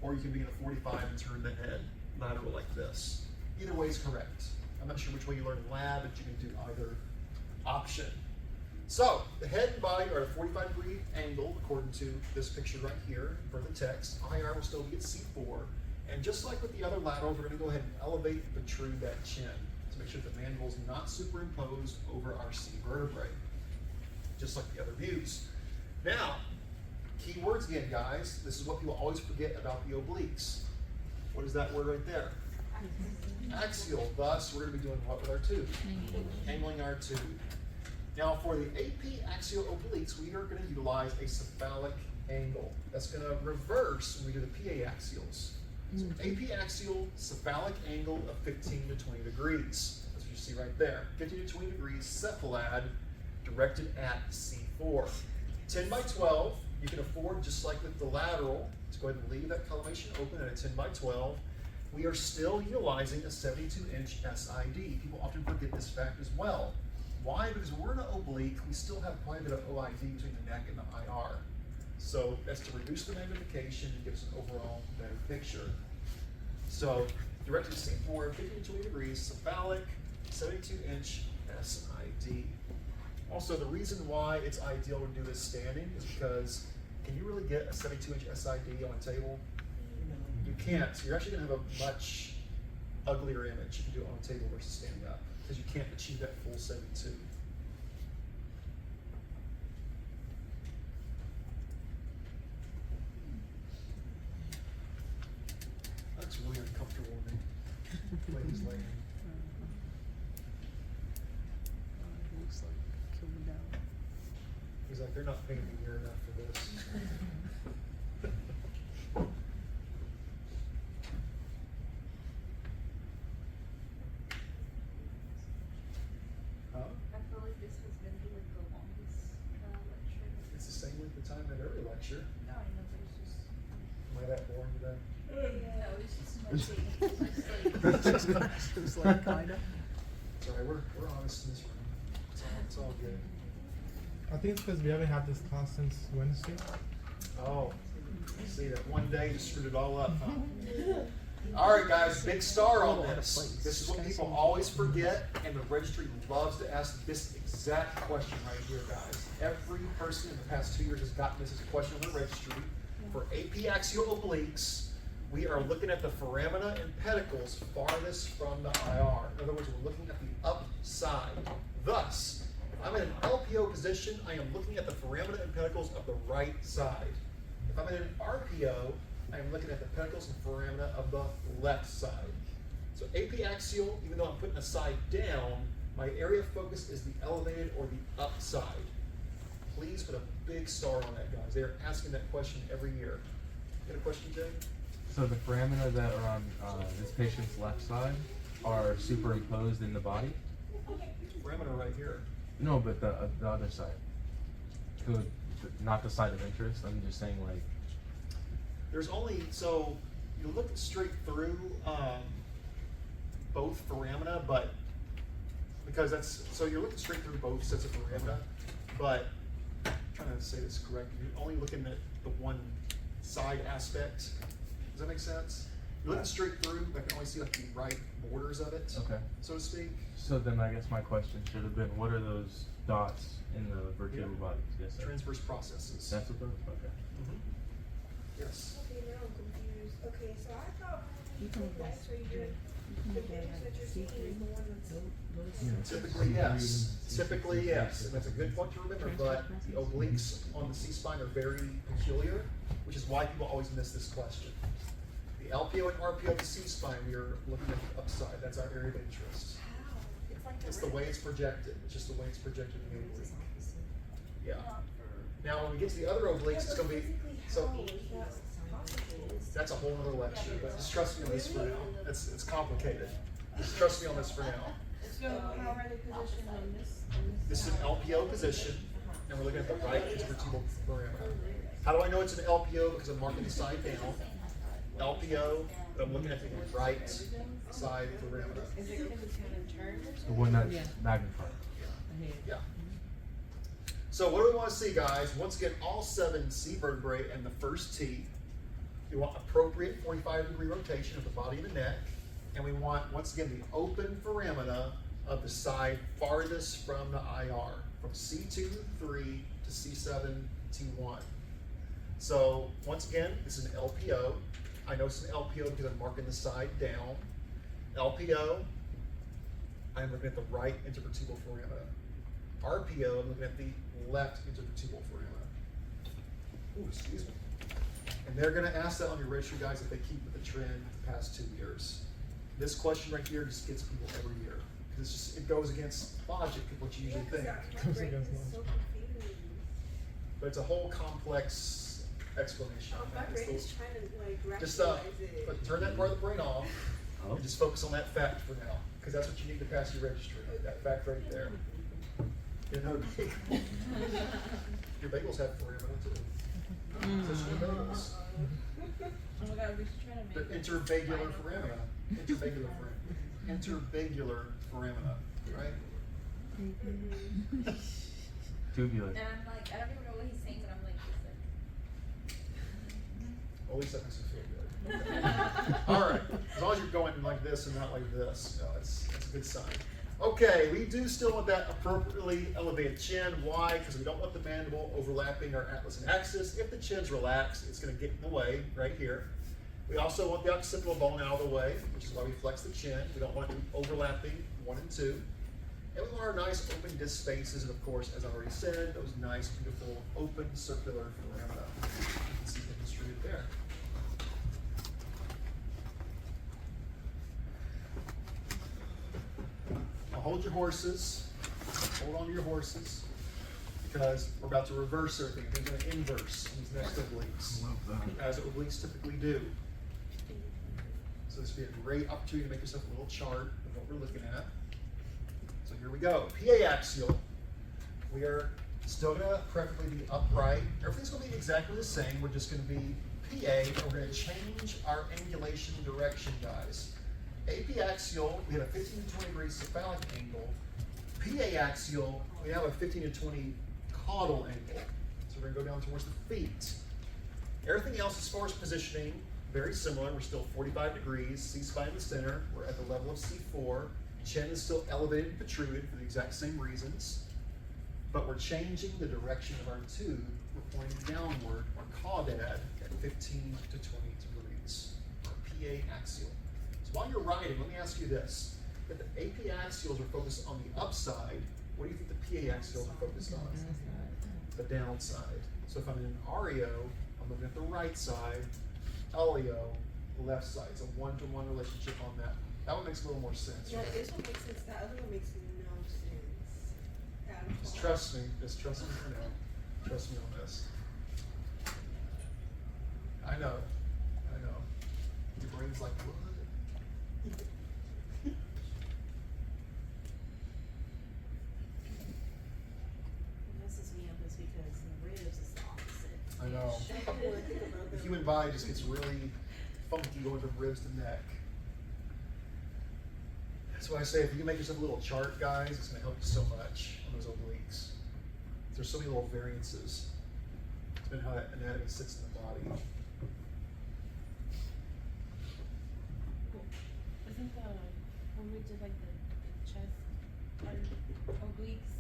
or you can be in a 45 and turn the head lateral like this. Either way is correct. I'm not sure which way you learn in lab, but you can do either option. So, the head and body are at a 45-degree angle, according to this picture right here, for the text. IR will still be at C4. And just like with the other laterals, we're going to go ahead and elevate and protrude that chin to make sure the mandible is not superimposed over our C vertebrae, just like the other views. Now, key words again, guys. This is what people always forget about the obliques. What is that word right there? Axial. Thus, we're going to be doing what with our tube? Angling our tube. Now, for the AP axial obliques, we are going to utilize a cephalic angle. That's going to reverse when we do the PA axials. So AP axial cephalic angle of 15 to 20 degrees. That's what you see right there. 15 to 20 degrees cephalad directed at C4. 10 by 12, you can afford, just like with the lateral, to go ahead and leave that collimation open at a 10 by 12. We are still utilizing a 72-inch SID. People often forget this fact as well. Why? Because when we're in an oblique, we still have quite a bit of OID between the neck and the IR. So that's to reduce the magnification and give us an overall better picture. So directed C4, 15 to 20 degrees, cephalic, 72-inch SID. Also, the reason why it's ideal to do this standing is because can you really get a 72-inch SID on a table? You can't. So you're actually going to have a much uglier image if you do it on a table versus standing up, because you can't achieve that full 72. That's really uncomfortable with me. The way he's laying. Looks like coming down. He's like, they're not paying me near enough for this. Huh? I feel like this has been like the longest lecture. It's the same length of time at every lecture. No, I know, but it's just. Am I that boring today? Yeah, it's just my thing. It's like kinda. It's all right, we're honest in this room. It's all good. I think it's because we haven't had this class since Wednesday. Oh, see that one day just screwed it all up, huh? All right, guys, big star on this. This is what people always forget, and the registry loves to ask this exact question right here, guys. Every person in the past 2 years has gotten this as a question on the registry. For AP axial obliques, we are looking at the foramina and pedicles farthest from the IR. In other words, we're looking at the upside. Thus, if I'm in an LPO position, I am looking at the foramina and pedicles of the right side. If I'm in an RPO, I am looking at the pedicles and foramina of the left side. So AP axial, even though I'm putting a side down, my area of focus is the elevated or the upside. Please put a big star on that, guys. They're asking that question every year. Got a question, Jay? So the foramina that are on this patient's left side are superimposed in the body? Foramina right here. No, but the other side. So, not the side of interest. I'm just saying, like, There's only, so you look straight through both foramina, but because that's, so you're looking straight through both sets of foramina, but I'm trying to say this correctly, you're only looking at the one side aspect. Does that make sense? You're looking straight through, I can only see like the right borders of it, okay. so to speak. So then I guess my question should have been, what are those dots in the vertebral bodies? Yes, sir. Transverse processes. That's what those, okay. Mhm. Yes. Okay, now I'm confused. Okay, so I thought You when can you look took the at X-ray, you the pictures that you're seeing is the one that's. Typically, yes. Typically, yes. And that's a good point to remember, but the obliques on the C-spine are very peculiar, which is why people always miss this question. The LPO and RPO of the C-spine, we are looking at the upside. That's our area of interest. How? It's like It's the way it's projected. It's just the way it's projected in the oblique. Yeah. Now, when we get to the other obliques, it's going to be, so that's a whole other lecture, but just trust me on this for now. It's complicated. Just trust me on this for now. So how are they positioned on this? This is an LPO position, and we're looking at the right intervertebral parameter. How do I know it's an LPO? Because I'm marking the side down. LPO, but I'm looking at the right side parameter. Is it because it's kind of turned or The something? one that's Yeah. magnified. Yeah. So what do we want to see, guys? Once again, all 7 C vertebrae and the first T. We want appropriate 45-degree rotation of the body and the neck. And we want, once again, the open foramina of the side farthest from the IR, from C2, 3 to C7, T1. So once again, this is an LPO. I know it's an LPO because I'm marking the side down. LPO, I'm looking at the right intervertebral foramina. RPO, I'm looking at the left intervertebral foramina. Ooh, excuse me. And they're gonna ask that on your registry, guys, if they keep with the trend the past 2 years. This question right here just gets people every year. Because it's just, it goes against logic of what you usually think. Goes against logic. But it's a whole complex explanation. Oh, my brain is trying to like Just rationalize it. but turn that part of the brain off and just focus on that fact for now, because that's what you need to pass your registry. That fact right there. You know, your bagels have foramina too. So should your bagels. Oh my god, we should try to make The it intervagular final. foramina. Intervagular foramina. Intervagular foramina, right? Tubular. And I'm like, I don't even know what he's saying, but I'm like, Well, at least that makes you feel good. All right, as long as you're going like this and not like this, that's a good sign. Okay, we do still want that appropriately elevated chin. Why? Because we don't want the mandible overlapping our atlas and axis. If the chin's relaxed, it's going to get in the way right here. We also want the occipital bone out of the way, which is why we flex the chin. We don't want it overlapping 1 and 2. And we want our nice open disc spaces, and of course, as I already said, those nice, beautiful, open circular foramina. You can see demonstrated there. Now hold your horses. Hold on to your horses, because we're about to reverse everything. We're going to inverse these next obliques, as obliques typically do. So this would be a great opportunity to make yourself a little chart of what we're looking at. So here we go. PA axial. We are still going to preferably be upright. Everything's going to be exactly the same. We're just going to be PA, and we're going to change our angulation direction, guys. AP axial, we have a 15 to 20 degree cephalic angle. PA axial, we have a 15 to 20 caudal angle. So we're going to go down towards the feet. Everything else as far as positioning, very similar. We're still 45 degrees, C-spine in the center. We're at the level of C4. Chin is still elevated and protruded for the exact same reasons. But we're changing the direction of our tube. We're pointing downward, or caudad, at 15 to 20 degrees, or PA axial. So while you're writing, let me ask you this. If the AP axials are focused on the upside, what do you think the PA axials are focused on? The downside. So if I'm in an REO, I'm looking at the right side, LEO, the left side. It's a one-to-one relationship on that. That one makes a little more sense, Yeah, right? this one makes sense. That other one makes no sense. At Just all. trust me. Just trust me for now. Trust me on this. I know. I know. Your brain's like, what? What messes me up is because the ribs is the opposite. I know. The human body just gets really funky going from ribs to neck. That's why I say if you can make yourself a little chart, guys, it's going to help you so much on those obliques. There's so many little variances. It's been how that anatomy sits in the body. Isn't the, when we did like the chest, our obliques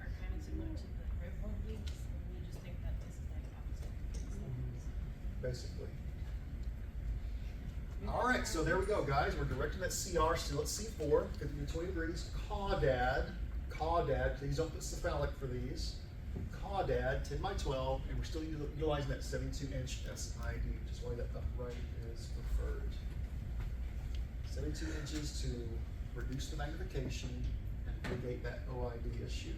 are kind of similar to the rib obliques, and we just think that this is like opposite. Basically. All right, so there we go, guys. We're directing that CR still at C4, 15 to 20 degrees. Caudad, please don't put cephalic for these. Caudad, 10 by 12, and we're still utilizing that 72-inch SID, which is why that upright is preferred. 72 inches to reduce the magnification and mitigate that OID issue.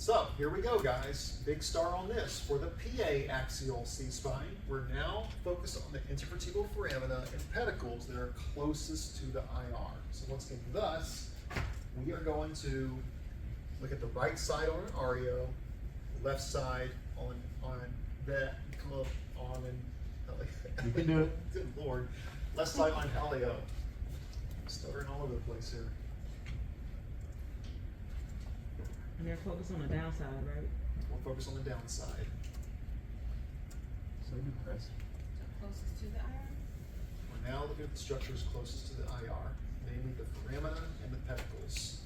So here we go, guys. Big star on this. For the PA axial C-spine, we're now focused on the intervertebral foramina and pedicles that are closest to the IR. So once again, thus, we are going to look at the right side on an REO, left side on that, come up on an You can do it. Good Lord. Left side on LAO. Stuttering all over the place here. And they're focused on the downside, right? We'll focus on the downside. So depressing. So closest to the iron? We're now looking at the structures closest to the IR, namely the foramina and the pedicles.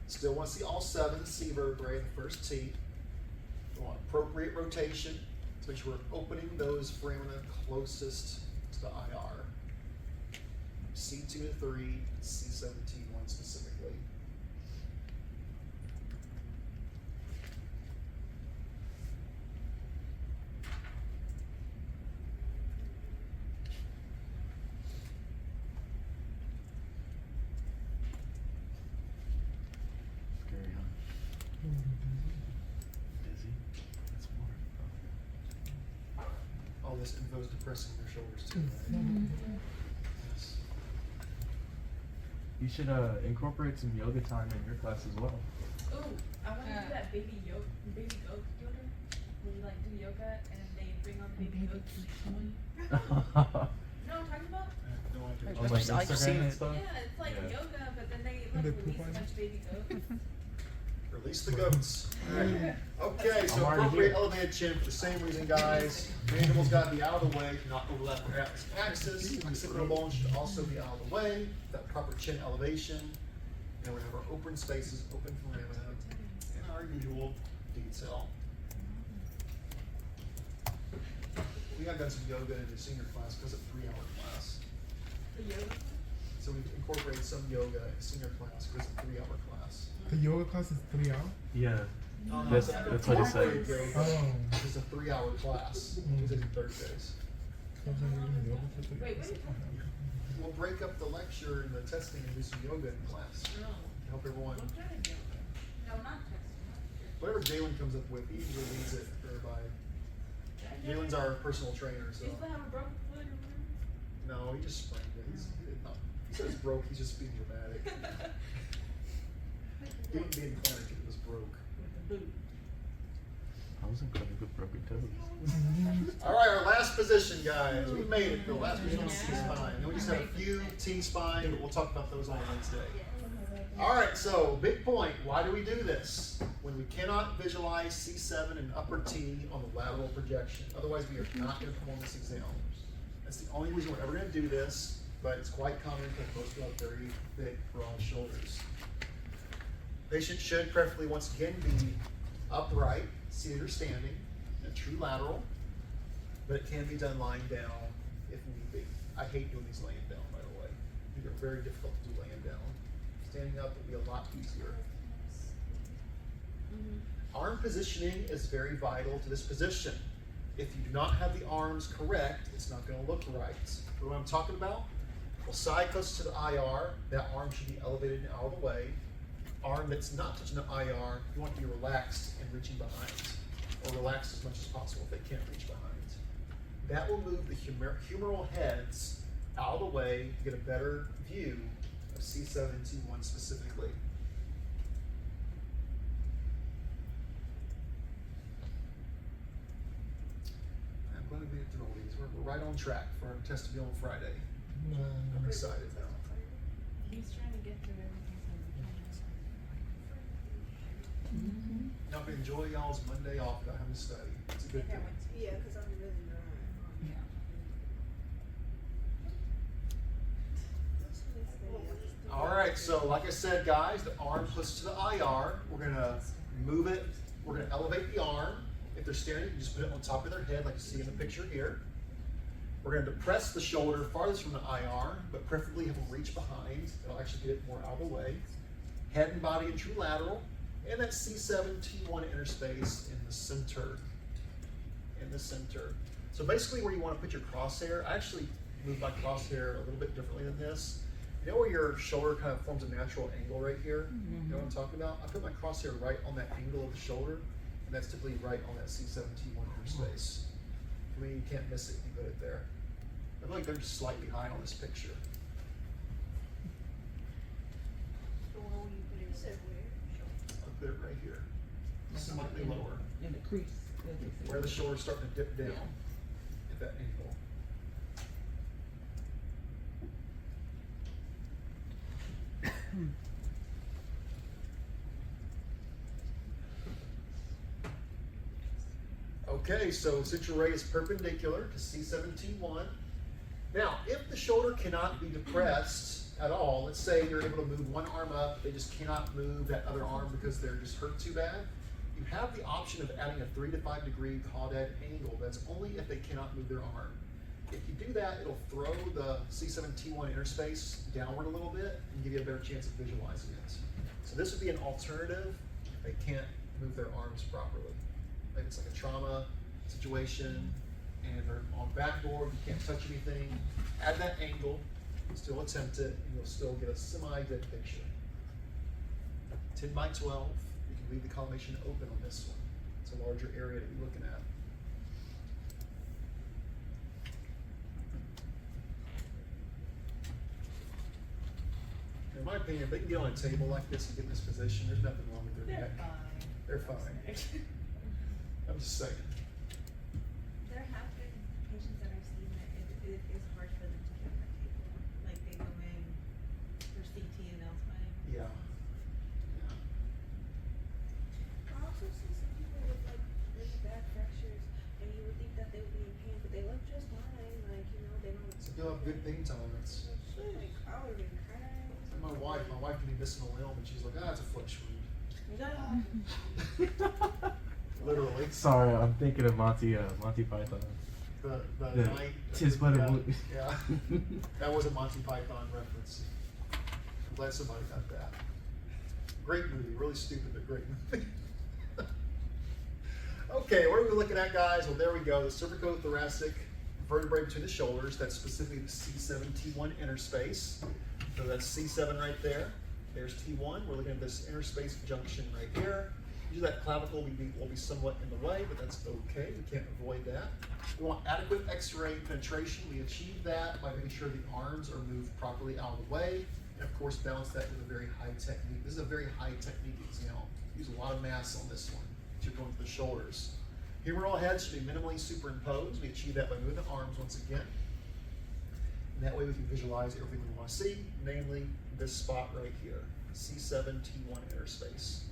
Still want to see all 7 C vertebrae in the first T. We want appropriate rotation to make sure we're opening those foramina closest to the IR. C2 to 3, C7 to T1 specifically. Carry on. Dizzy. That's more. All this info is depressing your shoulders too, right? Yes. You should incorporate some yoga time in your class as well. Ooh, I want to do that baby goat yoga. When you like do yoga and they bring on the baby goats. You know what I'm talking about? I have no idea. On like Instagram and stuff. Yeah, it's like Yeah. yoga, but then they And like they poop release a on bunch of baby goats. Release the goats. Alright. Okay, so I'm already appropriate here. elevated chin for the same reason, guys. Mandibles gotta be out of the way to not overlap our axis. Occipital bone should also be out of the way. That proper chin elevation. And we have our open spaces, open foramina, and our usual detail. We have done some yoga in the senior class because of 3-hour class. The yoga? So we incorporated some yoga in senior class because of 3-hour class. The yoga class is 3 hours. Yeah. Oh, no, That's- it's that's what it incorporated says. yoga. Oh. It's a 3-hour class, Tuesdays and Thursdays. So I'm doing yoga for 3 Wait, hours. wait. We'll break up the lecture and the testing and do some yoga in class. No. To help everyone, What kind of yoga? No, not testing. whatever Jalen comes up with, he usually leads it for everybody. Jalen's our personal trainer, so. You still have a broken foot or whatever? No, he just sprained it. He said it's broke, he's just being dramatic. He wouldn't be in clinic if it was broke. With the boot. I was in clinic with broken toes. All right, our last position, guys. We made it. The last position on C-spine. And we just have a few T-spine, but we'll talk about those on Wednesday. All right, so big point. Why do we do this? When we cannot visualize C7 and upper T on the lateral projection. Otherwise, we are not going to perform this exam. That's the only reason we're ever going to do this, but it's quite common because most people have very big, broad shoulders. Patient should preferably, once again, be upright, seated or standing, a true lateral, but it can be done lying down if need be. I hate doing these laying down, by the way. These are very difficult to do laying down. Standing up will be a lot easier. Arm positioning is very vital to this position. If you do not have the arms correct, it's not going to look right. What I'm talking about? Well, side close to the IR, that arm should be elevated and out of the way. Arm that's not touching the IR, you want to be relaxed and reaching behind, or relaxed as much as possible if they can't reach behind. That will move the humeral heads out of the way to get a better view of C7 and T1 specifically. I'm glad we made it through all these. We're right on track for our test to be on Friday. I'm excited now. He's trying to get through everything. Y'all can enjoy y'all's Monday off without having to study. It's a good thing. Yeah, cause I'm really not. All right, so like I said, guys, the arm close to the IR. We're gonna move it. We're gonna elevate the arm. If they're standing, you can just put it on top of their head, like you see in the picture here. We're gonna depress the shoulder farthest from the IR, but preferably have them reach behind. It'll actually get it more out of the way. Head and body in true lateral, and that C7 T1 interspace in the center. In the center. So basically, where you want to put your crosshair, I actually move my crosshair a little bit differently than this. You know where your shoulder kind of forms a natural angle right here? You know what I'm talking about? I put my crosshair right on that angle of the shoulder, and that's typically right on that C7T1 interspace. I mean, you can't miss it if you put it there. I feel like they're just slightly high on this picture. So where will you put it? You said where? I'll put it right here, slightly lower, In the crease. as they say. where the shoulder's starting to dip down at that angle. Okay, so since your ray is perpendicular to C7T1, now if the shoulder cannot be depressed at all, let's say you're able to move one arm up, they just cannot move that other arm because they're just hurt too bad, you have the option of adding a 3 to 5 degree caudate angle. That's only if they cannot move their arm. If you do that, it'll throw the C7T1 interspace downward a little bit and give you a better chance of visualizing it. So this would be an alternative if they can't move their arms properly. Like it's like a trauma situation and they're on backboard, you can't touch anything. Add that angle, still attempt it, and you'll still get a semi-good picture. 10 by 12, you can leave the collimation open on this one. It's a larger area to be looking at. In my opinion, if they can get on a table like this and get in this position, there's nothing wrong with their neck. They're fine. I'm just saying. There have been patients that I've seen that it is hard for them to get on that table. Like they go in for CT and L spine. Yeah. I also see some people with like really bad fractures and you would think that they would be in pain, but they look just fine. Like, you know, they don't. So people have good pain tolerance. Like, I would have been crying. And my wife can be missing a limb and she's like, ah, it's a flesh wound. Literally. Sorry, I'm thinking of Monty Python. The Yeah. night. Tis but a yeah, wound. yeah. That was a Monty Python reference. I'm glad somebody got that. Great movie, really stupid, but great movie. Okay, what are we looking at, guys? Well, there we go. The cervicothoracic vertebrae between the shoulders. That's specifically the C7T1 interspace. So that's C7 right there. There's T1. We're looking at this interspace junction right here. Usually that clavicle will be somewhat in the way, but that's okay. We can't avoid that. We want adequate X-ray penetration. We achieve that by making sure the arms are moved properly out of the way. And of course, balance that with a very high technique. This is a very high technique exam. Use a lot of mass on this one. You're going to the shoulders. Humeral heads should be minimally superimposed. We achieve that by moving the arms once again. And that way we can visualize everything we want to see, namely this spot right here, C7T1 interspace.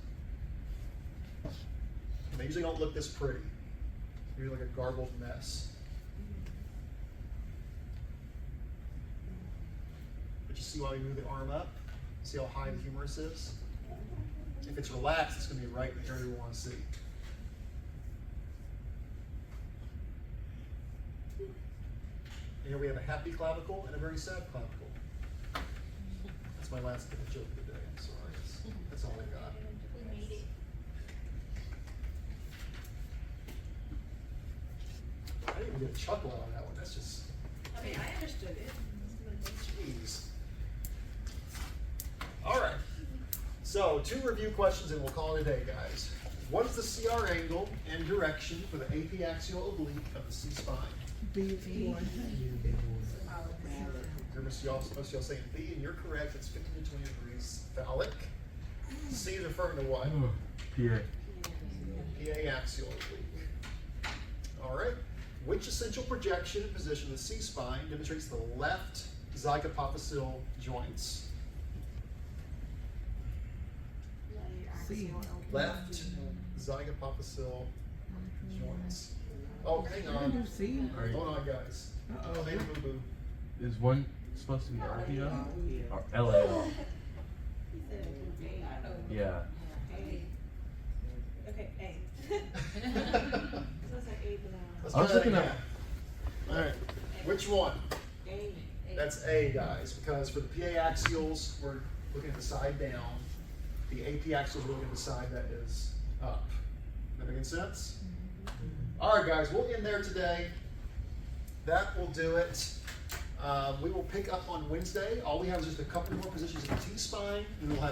And they usually don't look this pretty. They're like a garbled mess. But you see why we move the arm up? See how high the humerus is? If it's relaxed, it's going to be right in the area we want to see. And here we have a happy clavicle and a very sad clavicle. That's my last bit of joke of the day. I'm sorry. That's all I got. We made it. I didn't even get a chuckle out of that one. That's just, I mean, I understood it. jeez. All right. So 2 review questions and we'll call it a day, guys. What is the CR angle and direction for the apiaxial oblique of the C-spine? B1. Most of y'all saying B, and you're correct. It's 15 to 20 degrees phallic. C is referring to what? PA. PA axial oblique. All right. Which essential projection and position of the C-spine demonstrates the left zygapophyseal joints? C. Left zygapophyseal joints. Oh, hang I can do on. C. Hold on, guys. Uh-oh. Made a boo-boo. Is one supposed to be RPO or LAO? Yeah. Okay, A. So it's like A, Let's I was try that looking again. at- All right. Which one? A. That's A, guys, because for the PA axials, we're looking at the side down. The AP axials, we're looking at the side that is up. That making sense? All right, guys, we'll end there today. That will do it. We will pick up on Wednesday. All we have is just a couple more positions in the T-spine, and we'll have